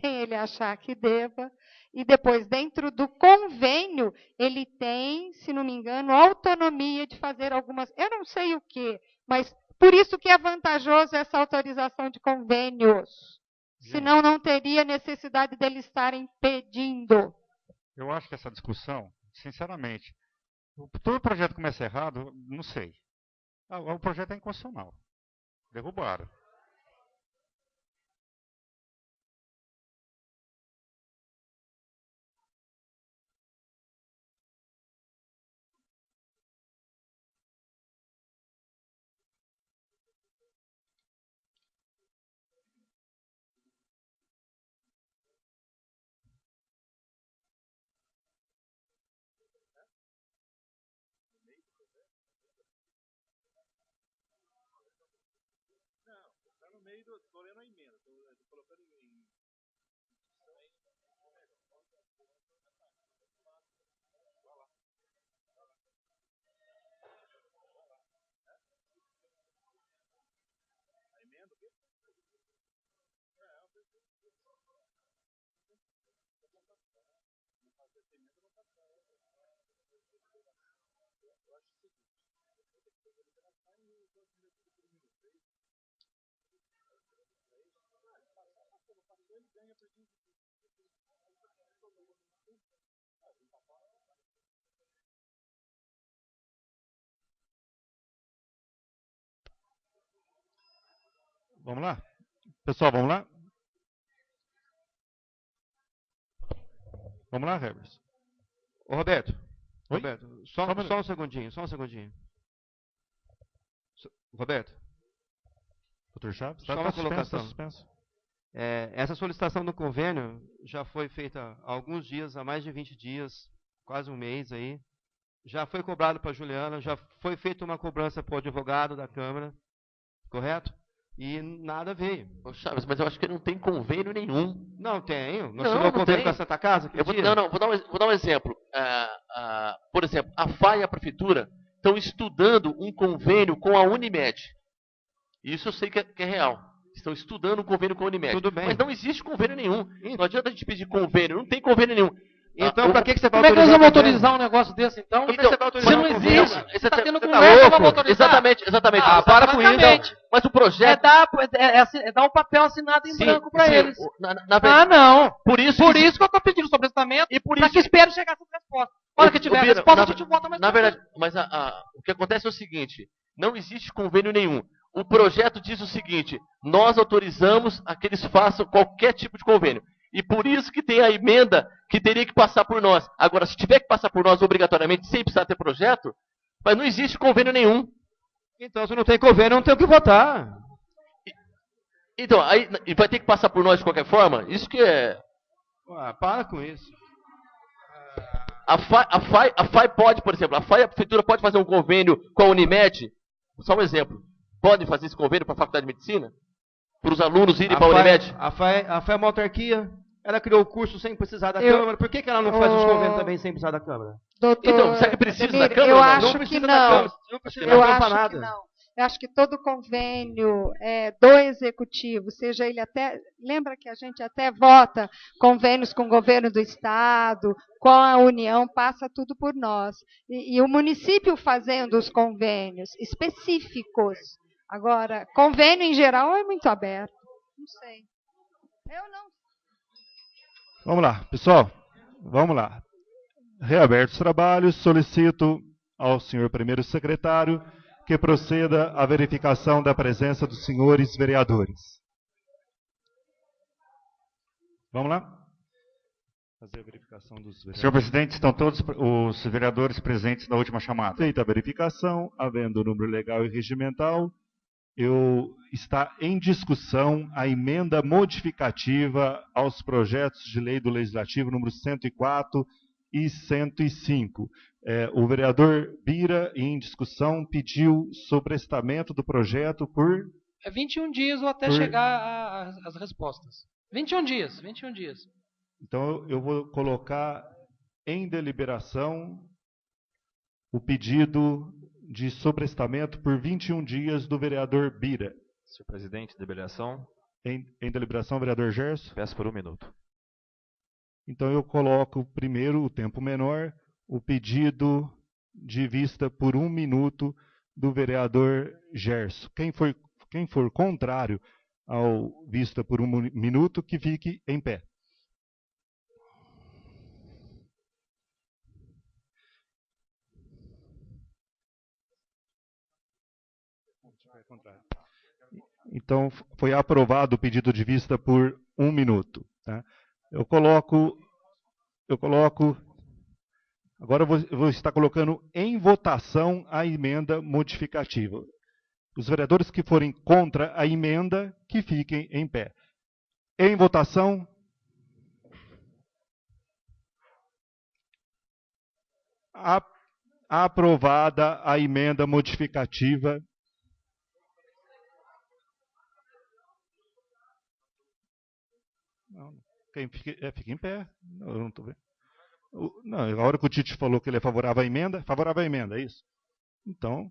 quem ele achar que deva, e depois, dentro do convênio, ele tem, se não me engano, autonomia de fazer algumas... Eu não sei o quê, mas por isso que é vantajoso essa autorização de convênios. Senão não teria necessidade deles estarem pedindo. Eu acho que essa discussão, sinceramente, todo projeto começa errado, não sei. O projeto é inconstitucional. Derrubaram. Estou lendo a emenda, estou colocando em... A emenda o quê? Eu acho o seguinte, eu tenho que fazer a liberação e o outro diretor do minuto. Ele ganha por 15 dias. Vamos lá? Pessoal, vamos lá? Vamos lá, Herbert? Ô, Roberto. Oi? Roberto, só um segundinho, Roberto. Dr. Chaves? Só uma colocação. Suspenso. Essa solicitação do convênio já foi feita há alguns dias, há mais de 20 dias, quase um mês aí. Já foi cobrado para a Juliana, já foi feita uma cobrança para o advogado da Câmara, correto? E nada veio. Ô, Chaves, mas eu acho que não tem convênio nenhum. Não tenho. Nós Não, tivemos não convênio tem. com a Santa Casa? Vou dar um exemplo. Por exemplo, a FAI e a Prefeitura estão estudando um convênio com a Unimed. Isso eu sei que é real. Estão estudando um convênio com a Unimed. Tudo bem. Mas não existe convênio nenhum. Não adianta a gente pedir convênio, não tem convênio nenhum. Então, para que você vai Como é que nós autorizar? vamos autorizar um negócio desse, então? Como é que você vai autorizar Se não um convênio? existe, Você está tendo tá conversa, louco? vamos autorizar. Exatamente. para com isso. Exatamente. Mas o projeto... É dar um papel assinado em Sim, branco para sim, eles. na verdade, Não. por isso Por isso que eu estou pedindo sobre testamento, E por para isso que espere chegar essa resposta. Hora que tiver a Bira, resposta, a gente volta mais na pra verdade, mas o que acontece é o seguinte: não existe convênio nenhum. O projeto diz o seguinte: nós autorizamos a que eles façam qualquer tipo de convênio. E por isso que tem a emenda que teria que passar por nós. Agora, se tiver que passar por nós obrigatoriamente, sem precisar ter projeto, mas não existe convênio nenhum. Então, se não tem convênio, não tem o que votar. Então, aí e vai ter que passar por nós de qualquer forma? Isso que é... Para com isso. A FAI pode, por exemplo, a FAI e a Prefeitura pode fazer um convênio com a Unimed? Só um exemplo. Podem fazer esse convênio para a Faculdade de Medicina? Para os alunos irem para a Unimed? A FAI é uma autarquia. Ela criou o curso sem precisar da Câmara. Por que ela não faz os convênios também sem precisar da Câmara? Doutor, Então, será que precisa da Câmara? Eu Não acho precisa que da não. Câmara, não precisa Eu da Câmara acho para que nada. não. Eu acho que todo convênio do executivo, seja ele até... Lembra que a gente até vota convênios com o governo do Estado, com a União, passa tudo por nós. E o município fazendo os convênios específicos. Agora, convênio em geral é muito aberto. Não sei. Eu não. Vamos lá, pessoal. Vamos lá. Reabertos os trabalhos, solicito ao senhor primeiro secretário que proceda à verificação da presença dos senhores vereadores. Vamos lá? Fazer a verificação dos vereadores. Senhor presidente, estão todos os vereadores presentes na última chamada. Feita a verificação, havendo o número legal e regimental, está em discussão a emenda modificativa aos projetos de lei do Legislativo número 104 e 105. O vereador Bira, em discussão, pediu sobrestamento do projeto por... 21 dias ou até chegar às respostas. 21 dias. Então, eu vou colocar em deliberação o pedido de sobrestamento por 21 dias do vereador Bira. Senhor presidente, deliberação. Em deliberação, vereador Gerson. Peço por 1 minuto. Então, eu coloco primeiro, o tempo menor, o pedido de vista por 1 minuto do vereador Gerson. Quem for contrário ao vista por 1 minuto, que fique em pé. Então, foi aprovado o pedido de vista por 1 minuto. Tá? Agora eu vou estar colocando em votação a emenda modificativa. Os vereadores que forem contra a emenda, que fiquem em pé. Em votação. Aprovada a emenda modificativa. Quem fica em pé. Eu não estou vendo. Não, a hora que o Tite falou que ele é favorável à emenda, é isso? Então,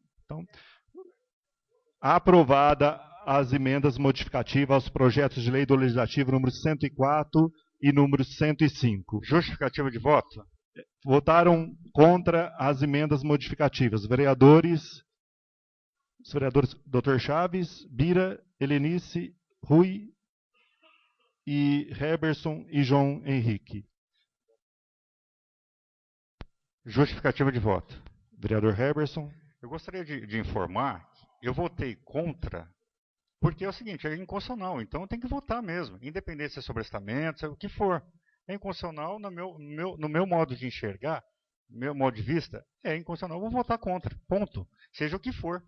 aprovada as emendas modificativas aos projetos de lei do Legislativo número 104 e número 105. Justificativa de voto? Votaram contra as emendas modificativas. Os vereadores Dr. Chaves, Bira, Helenice, Rui e Heberson e João Henrique. Justificativa de voto. Vereador Heberson. Eu gostaria de informar que eu votei contra, porque é o seguinte, é inconstitucional, então tem que votar mesmo, independente se é sobrestamento, se é o que for. É inconstitucional no meu modo de enxergar, no meu modo de vista, é inconstitucional, eu vou votar contra, ponto. Seja o que for.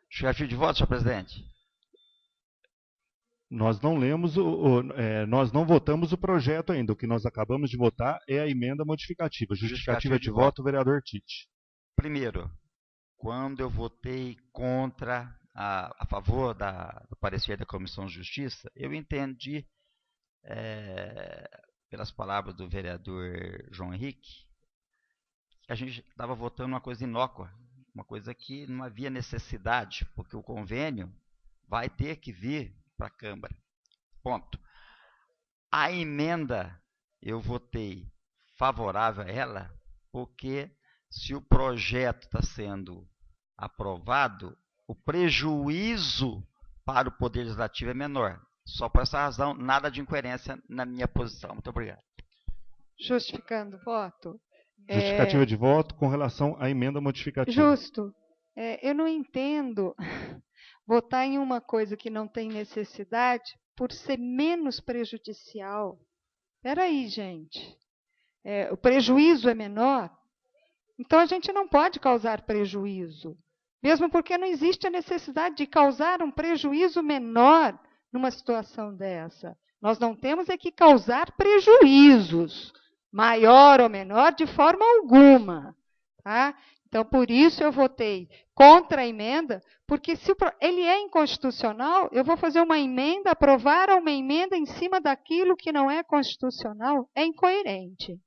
Justificativo de voto, senhor presidente. Nós não lemos, nós não votamos o projeto ainda. O que nós acabamos de votar é a emenda modificativa. Justificativa de voto, vereador Tite. Primeiro, quando eu votei contra, a favor do parecer da Comissão de Justiça, eu entendi, pelas palavras do vereador João Henrique, que a gente estava votando uma coisa inócua, uma coisa que não havia necessidade, porque o convênio vai ter que vir para a Câmara. Ponto. A emenda, eu votei favorável a ela, porque se o projeto está sendo aprovado, o prejuízo para o Poder Legislativo é menor. Só por essa razão, nada de incoerência na minha posição. Muito obrigado. Justificando o voto. Justificativa de voto com relação à emenda modificativa. Justo. Eu não entendo votar em uma coisa que não tem necessidade por ser menos prejudicial. Espera aí, gente. O prejuízo é menor, então a gente não pode causar prejuízo. Mesmo porque não existe a necessidade de causar um prejuízo menor numa situação dessa. Nós não temos é que causar prejuízos, maior ou menor, de forma alguma. Tá? Então, por isso eu votei contra a emenda, porque se ele é inconstitucional, eu vou fazer uma emenda, aprovar uma emenda em cima daquilo que não é constitucional, é incoerente.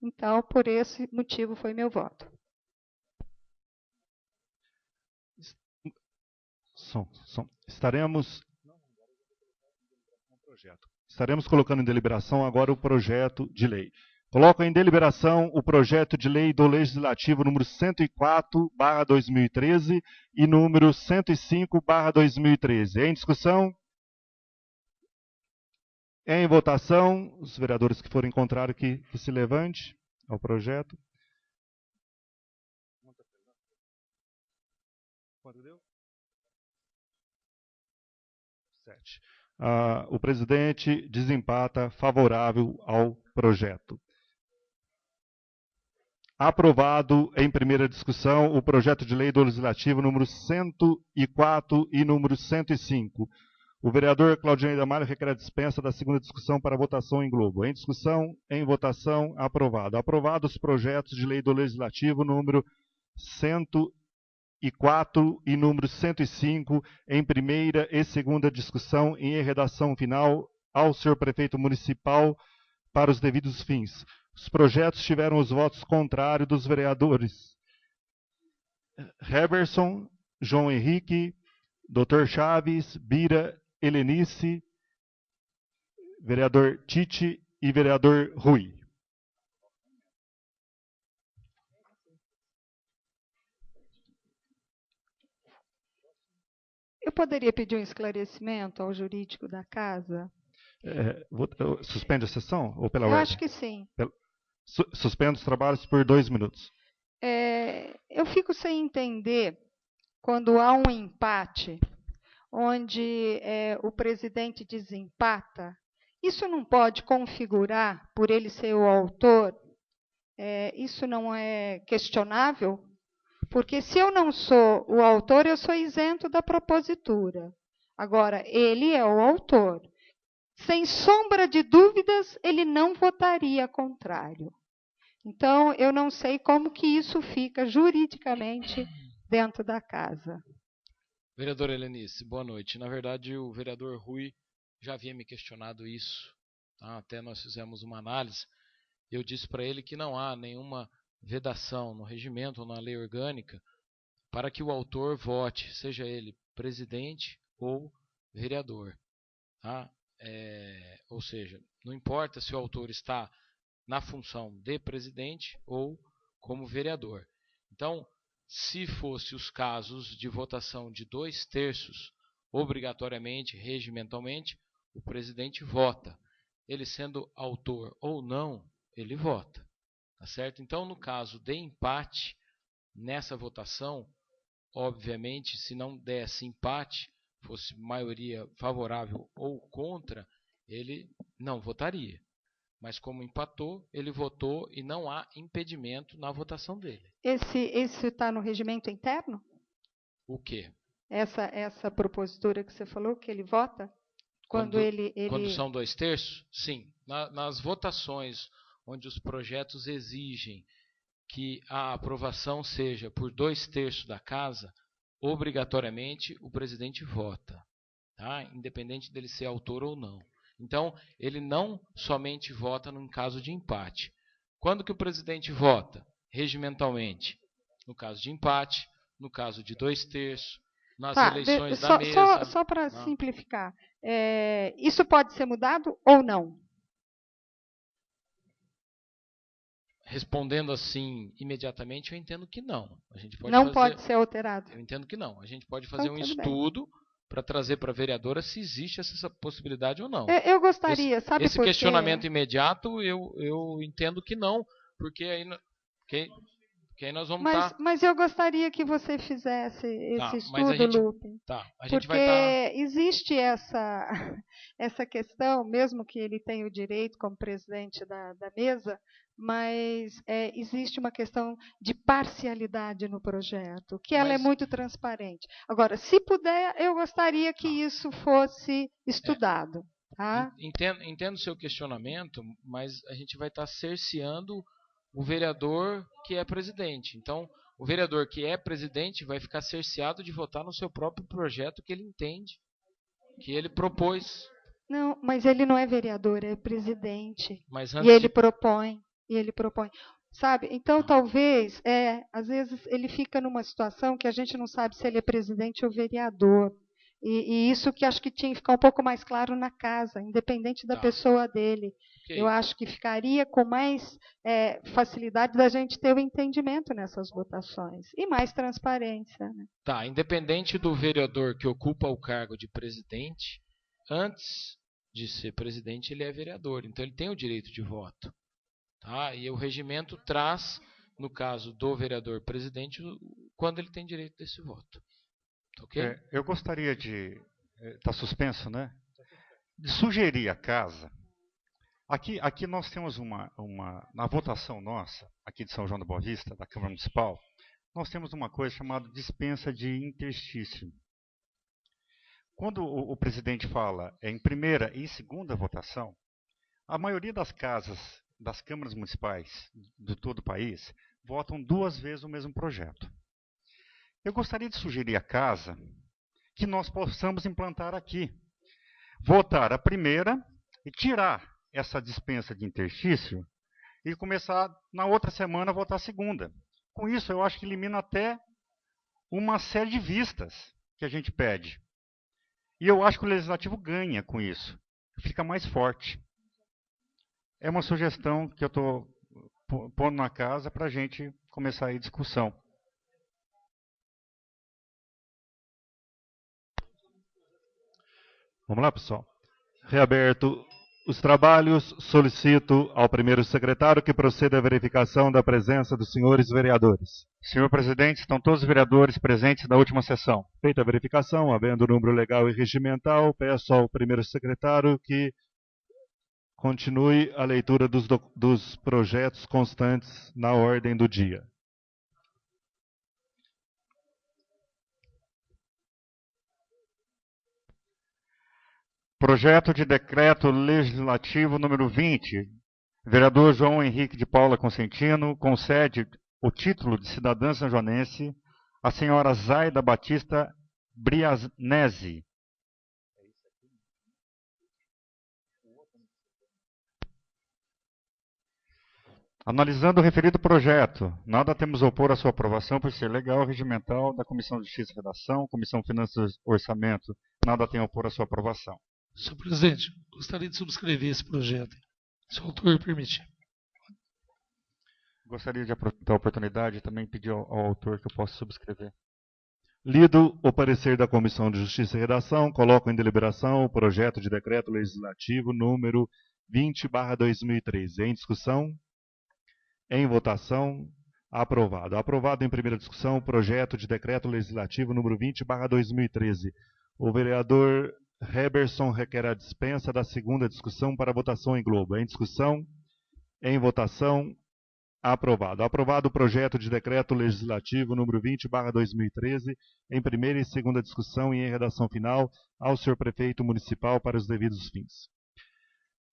Então, por esse motivo foi meu voto. Estaremos colocando em deliberação agora o projeto de lei. Coloco em deliberação o projeto de lei do Legislativo número 104/2013 e número 105/2013. Em discussão? Em votação, os vereadores que forem contrários que se levante ao projeto. Quanto deu? 7. O presidente desempata favorável ao projeto. Aprovado em primeira discussão o projeto de lei do Legislativo número 104 e número 105. O vereador Claudinei Damário requer a dispensa da segunda discussão para votação em globo. Em discussão, em votação, aprovado. Aprovados os projetos de lei do Legislativo número 104 e número 105 em primeira e segunda discussão em redação final ao senhor prefeito municipal para os devidos fins. Os projetos tiveram os votos contrários dos vereadores Heberson, João Henrique, Dr. Chaves, Bira, Helenice, vereador Tite e vereador Rui. Eu poderia pedir um esclarecimento ao jurídico da casa? Suspende a sessão ou pela Eu ordem? acho que sim. Suspendo os trabalhos por 2 minutos. Eu fico sem entender quando há um empate, onde o presidente desempata. Isso não pode configurar, por ele ser o autor, isso não é questionável? Porque se eu não sou o autor, eu sou isento da propositura. Agora, ele é o autor. Sem sombra de dúvidas, ele não votaria contrário. Então, eu não sei como que isso fica juridicamente dentro da casa. Vereador Helenice, boa noite. Na verdade, o vereador Rui já havia me questionado isso. Tá? Até nós fizemos uma análise. Eu disse para ele que não há nenhuma vedação no regimento ou na lei orgânica para que o autor vote, seja ele presidente ou vereador. Tá? Ou seja, não importa se o autor está na função de presidente ou como vereador. Então, se fosse os casos de votação de 2/3, obrigatoriamente, regimentalmente, o presidente vota. Ele sendo autor ou não, ele vota. Tá certo? Então, no caso de empate, nessa votação, obviamente, se não desse empate, fosse maioria favorável ou contra, ele não votaria. Mas como empatou, ele votou e não há impedimento na votação dele. Esse está no regimento interno? O quê? essa propositura que você falou, que ele vota? Quando são 2/3? Sim. Nas votações onde os projetos exigem que a aprovação seja por 2/3 da casa, obrigatoriamente o presidente vota, tá? Independente dele ser autor ou não. Então, ele não somente vota em caso de empate. Quando que o presidente vota? Regimentalmente. No caso de empate, no caso de 2/3, nas eleições da mesa. Só para simplificar, isso pode ser mudado ou não? Respondendo assim imediatamente, eu entendo que não. A gente pode não pode ser alterado. Eu entendo que não. A gente pode fazer um estudo para trazer para a vereadora se existe essa possibilidade ou não. Eu gostaria, sabe por quê? Esse questionamento imediato, eu entendo que não, porque aí nós vamos estar... Mas eu gostaria que você fizesse esse estudo, Lupe. Porque existe essa questão, mesmo que ele tenha o direito como presidente da mesa, mas existe uma questão de parcialidade no projeto, que ela é muito transparente. Agora, se puder, eu gostaria que isso fosse estudado. Tá? Entendo o seu questionamento, mas a gente vai estar cerceando o vereador que é presidente. Então, o vereador que é presidente vai ficar cerceado de votar no seu próprio projeto que ele entende, que ele propôs. Não, mas ele não é vereador, é presidente. E ele propõe. Sabe? Então, talvez, às vezes, ele fica numa situação que a gente não sabe se ele é presidente ou vereador. E isso que acho que tinha que ficar um pouco mais claro na casa, independente da pessoa dele. Okay. Eu acho que ficaria com mais facilidade da gente ter o entendimento nessas votações. E mais transparência. Né? Tá, independente do vereador que ocupa o cargo de presidente, antes de ser presidente ele é vereador. Então ele tem o direito de voto. Tá? E o regimento traz, no caso do vereador presidente, quando ele tem direito desse voto. Okay? Eu gostaria de... Está suspenso, né? De sugerir à casa... Aqui nós temos na votação nossa, aqui de São João da Boa Vista, da Câmara Municipal, nós temos uma coisa chamada dispensa de interstício. Quando o presidente fala em primeira e segunda votação, a maioria das casas, das câmaras municipais de todo o país, votam 2 vezes o mesmo projeto. Eu gostaria de sugerir à casa que nós possamos implantar aqui. Votar a primeira e tirar essa dispensa de interstício e começar na outra semana a votar a segunda. Com isso, eu acho que elimina até uma série de vistas que a gente pede. E eu acho que o Legislativo ganha com isso. Fica mais forte. É uma sugestão que eu estou pondo na casa para a gente começar a discussão. Vamos lá, pessoal. Reaberto os trabalhos, solicito ao primeiro secretário que proceda à verificação da presença dos senhores vereadores. Senhor presidente, estão todos os vereadores presentes da última sessão. Feita a verificação, havendo o número legal e regimental, peço ao primeiro secretário que continue a leitura dos projetos constantes na ordem do dia. Projeto de Decreto Legislativo número 20. Vereador João Henrique de Paula Consentino concede o título de cidadã sanjoanense à senhora Zaida Batista Brianesi. Analisando o referido projeto, nada temos a opor à sua aprovação por ser legal e regimental da Comissão de Justiça e Redação, Comissão de Finanças e Orçamento, nada tem a opor à sua aprovação. Senhor presidente, gostaria de subscrever esse projeto, se o autor permitir. Gostaria de aproveitar a oportunidade e também pedir ao autor que eu possa subscrever. Lido o parecer da Comissão de Justiça e Redação, coloco em deliberação o projeto de decreto legislativo número 20/2013. Em discussão, em votação, aprovado. Aprovado em primeira discussão o projeto de decreto legislativo número 20/2013. O vereador Heberson requer a dispensa da segunda discussão para votação em globo. Em discussão, em votação, Aprovado. Aprovado o projeto de decreto legislativo número 20/2013, em primeira e segunda discussão e em redação final, ao senhor prefeito municipal para os devidos fins.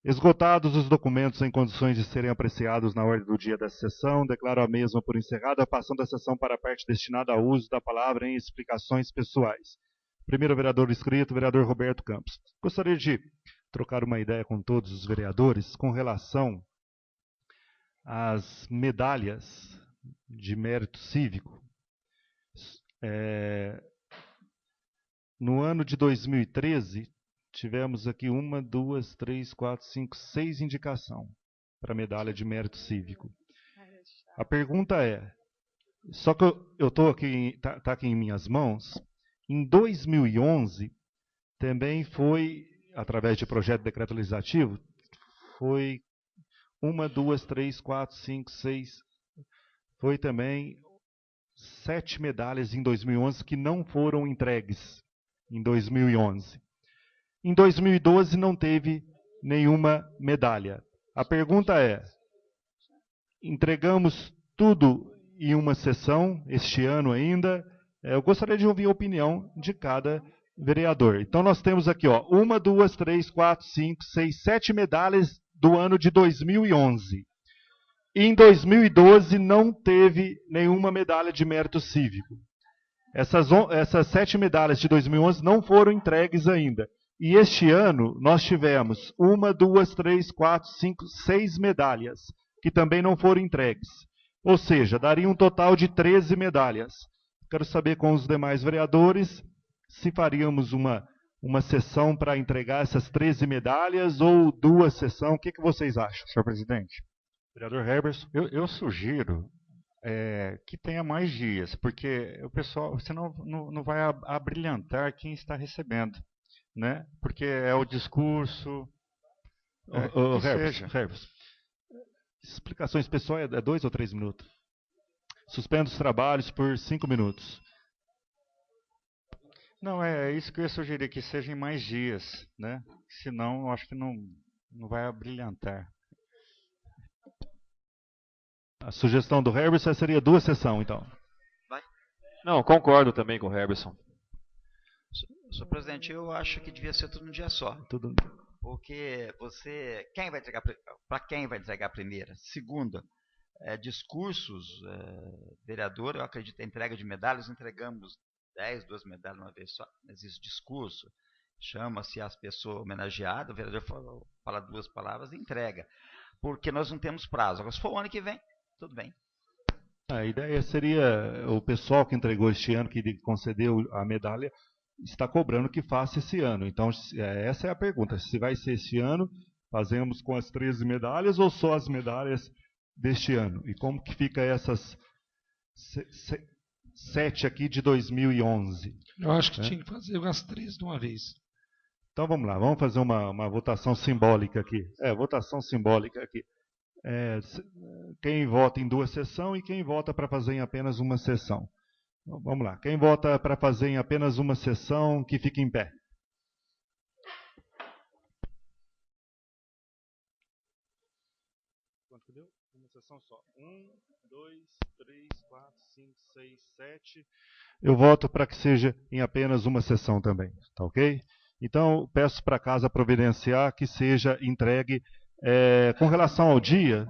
Esgotados os documentos em condições de serem apreciados na ordem do dia dessa sessão, declaro a mesma por encerrada, passando a sessão para a parte destinada ao uso da palavra em explicações pessoais. Primeiro vereador inscrito, vereador Roberto Campos. Gostaria de trocar uma ideia com todos os vereadores com relação às medalhas de mérito cívico. No ano de 2013, tivemos aqui 1, 2, 3, 4, 5, 6 indicações para medalha de mérito cívico. A pergunta é, só que eu estou aqui, tá aqui em minhas mãos, em 2011, também foi, através de projeto de decreto legislativo, foi 1, 2, 3, 4, 5, 6, foi também 7 medalhas em 2011 que não foram entregues em 2011. Em 2012 não teve nenhuma medalha. A pergunta é, entregamos tudo em uma sessão, este ano ainda? Eu gostaria de ouvir a opinião de cada vereador. Então nós temos aqui, 1, 2, 3, 4, 5, 6, 7 medalhas do ano de 2011. Em 2012 não teve nenhuma medalha de mérito cívico. Essas 7 medalhas de 2011 não foram entregues ainda. E este ano nós tivemos 1, 2, 3, 4, 5, 6 medalhas que também não foram entregues. Ou seja, daria um total de 13 medalhas. Quero saber com os demais vereadores se faríamos uma sessão para entregar essas 13 medalhas ou 2 sessões. O que vocês acham? Senhor presidente, Vereador Herberson. eu sugiro que tenha mais dias, porque o pessoal, senão não vai abrilhantar quem está recebendo, né? Porque é o discurso, Herberson, explicações pessoais é 2 ou 3 minutos. Suspendo os trabalhos por 5 minutos. Não, é isso que eu ia sugerir, que sejam mais dias, né? Senão, eu acho que não vai abrilhantar. A sugestão do Herberson seria 2 sessões, então. Não, concordo também com o Herberson. Senhor presidente, eu acho que devia ser tudo num dia só. Porque para quem vai entregar primeiro? Segunda, discursos, vereador, eu acredito em entrega de medalhas, entregamos 10, 2 medalhas uma vez só. Não existe discurso, chama-se as pessoas homenageadas, o vereador fala 2 palavras e entrega. Porque nós não temos prazo. Agora, se for o ano que vem, tudo bem. A ideia seria, o pessoal que entregou este ano, que concedeu a medalha, está cobrando que faça esse ano. Então, essa é a pergunta. Se vai ser esse ano, fazemos com as 13 medalhas ou só as medalhas deste ano? E como que fica essas 7 aqui de 2011? Eu acho que tinha que fazer umas 3 de uma vez. Então vamos lá, vamos fazer uma votação simbólica aqui. Votação simbólica aqui. Quem vota em 2 sessões e quem vota para fazer em apenas uma sessão. Vamos lá, quem vota para fazer em apenas uma sessão, que fique em pé. Quanto deu? Uma sessão só. 1, 2, 3, 4, 5, 6, 7. Eu voto para que seja em apenas uma sessão também, tá ok? Então, peço para a casa providenciar que seja entregue. Com relação ao dia...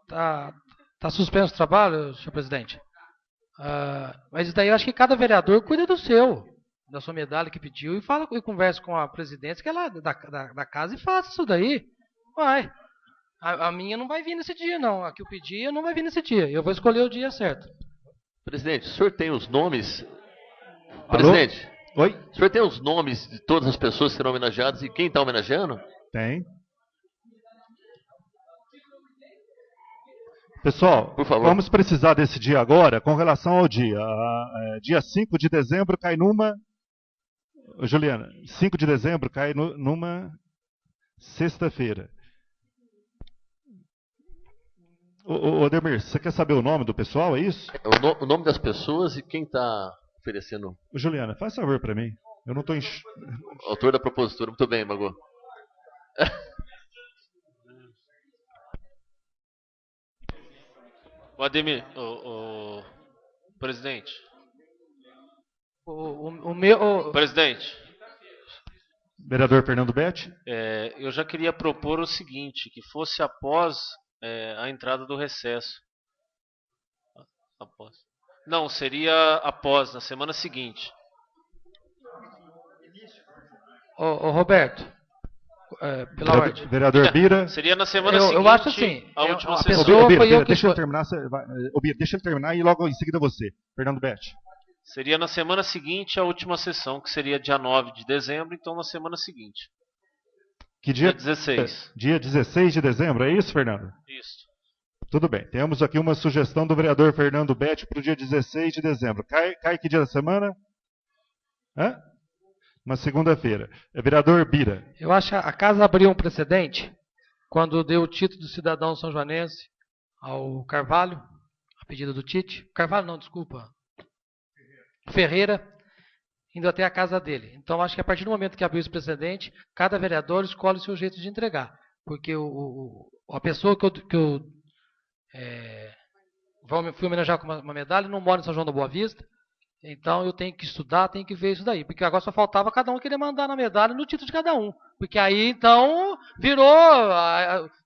Tá suspenso o trabalho, senhor presidente? Mas daí eu acho que cada vereador cuida da sua medalha que pediu e conversa com a presidência que ela da casa e faça isso daí. Vai. A minha não vai vir nesse dia, não. A que eu pedi não vai vir nesse dia. Eu vou escolher o dia certo. Presidente, o senhor tem os nomes... Alô? Presidente, Oi? O senhor tem os nomes de todas as pessoas que serão homenageadas e quem está homenageando? Tem. Pessoal, por favor, vamos precisar desse dia agora com relação ao dia. Dia 5 de dezembro cai numa... Juliana, 5 de dezembro cai numa sexta-feira. Ô Demir, você quer saber o nome do pessoal, é isso? O nome das pessoas e quem está oferecendo. Juliana, faz favor para mim. Eu não estou Autor da propositura. Muito bem, Mago. O Ademir, o presidente. Presidente. Vereador Fernando Betti. Eu já queria propor o seguinte, que fosse após a entrada do recesso. Após. Não, seria após, na semana seguinte. Roberto, pela ordem. Vereador Bira. Seria na semana seguinte. Eu acho assim. A última a sessão. pessoa Bira, foi eu que deixa ele terminar e logo em seguida você. Fernando Betti. Seria na semana seguinte a última sessão, que seria dia 9 de dezembro, então na semana seguinte. Que dia? 16. Dia 16 de dezembro, é isso, Fernando? Isso. Tudo bem. Temos aqui uma sugestão do vereador Fernando Betti para o dia 16 de dezembro. Cai que dia da semana? Hã? Uma segunda-feira. Vereador Bira. Eu acho que a casa abriu um precedente quando deu o título do cidadão são joanense ao Carvalho, a pedido do Tite. Carvalho não, desculpa. Ferreira, indo até a casa dele. Então, acho que a partir do momento que abriu esse precedente, cada vereador escolhe o seu jeito de entregar. Porque a pessoa que eu fui homenagear com uma medalha não mora em São João da Boa Vista. Então, eu tenho que estudar, tenho que ver isso daí. Porque agora só faltava cada um querer mandar na medalha no título de cada um. Porque aí, então, virou...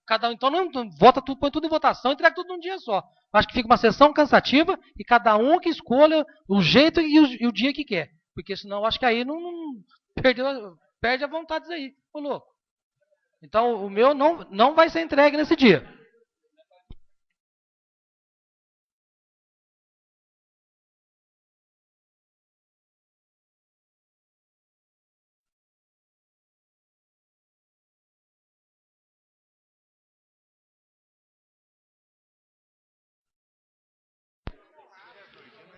Cada um, então, não vota tudo, põe tudo em votação, entrega tudo num dia só. Acho que fica uma sessão cansativa e cada um que escolha o jeito e o dia que quer. Porque senão, acho que aí não perde a vontade disso aí. Ô, louco. Então, o meu não vai ser entregue nesse dia.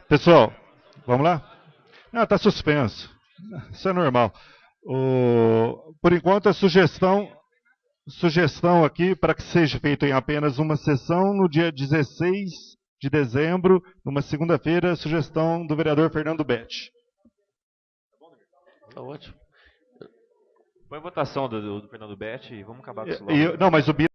Pessoal, vamos lá? Não, está suspenso. Isso é normal. Por enquanto, a sugestão aqui para que seja feita em apenas uma sessão no dia 16 de dezembro, numa segunda-feira, sugestão do vereador Fernando Betti. Tá ótimo. Põe a votação do Fernando Betti e vamos acabar com isso logo. Não, mas o Bira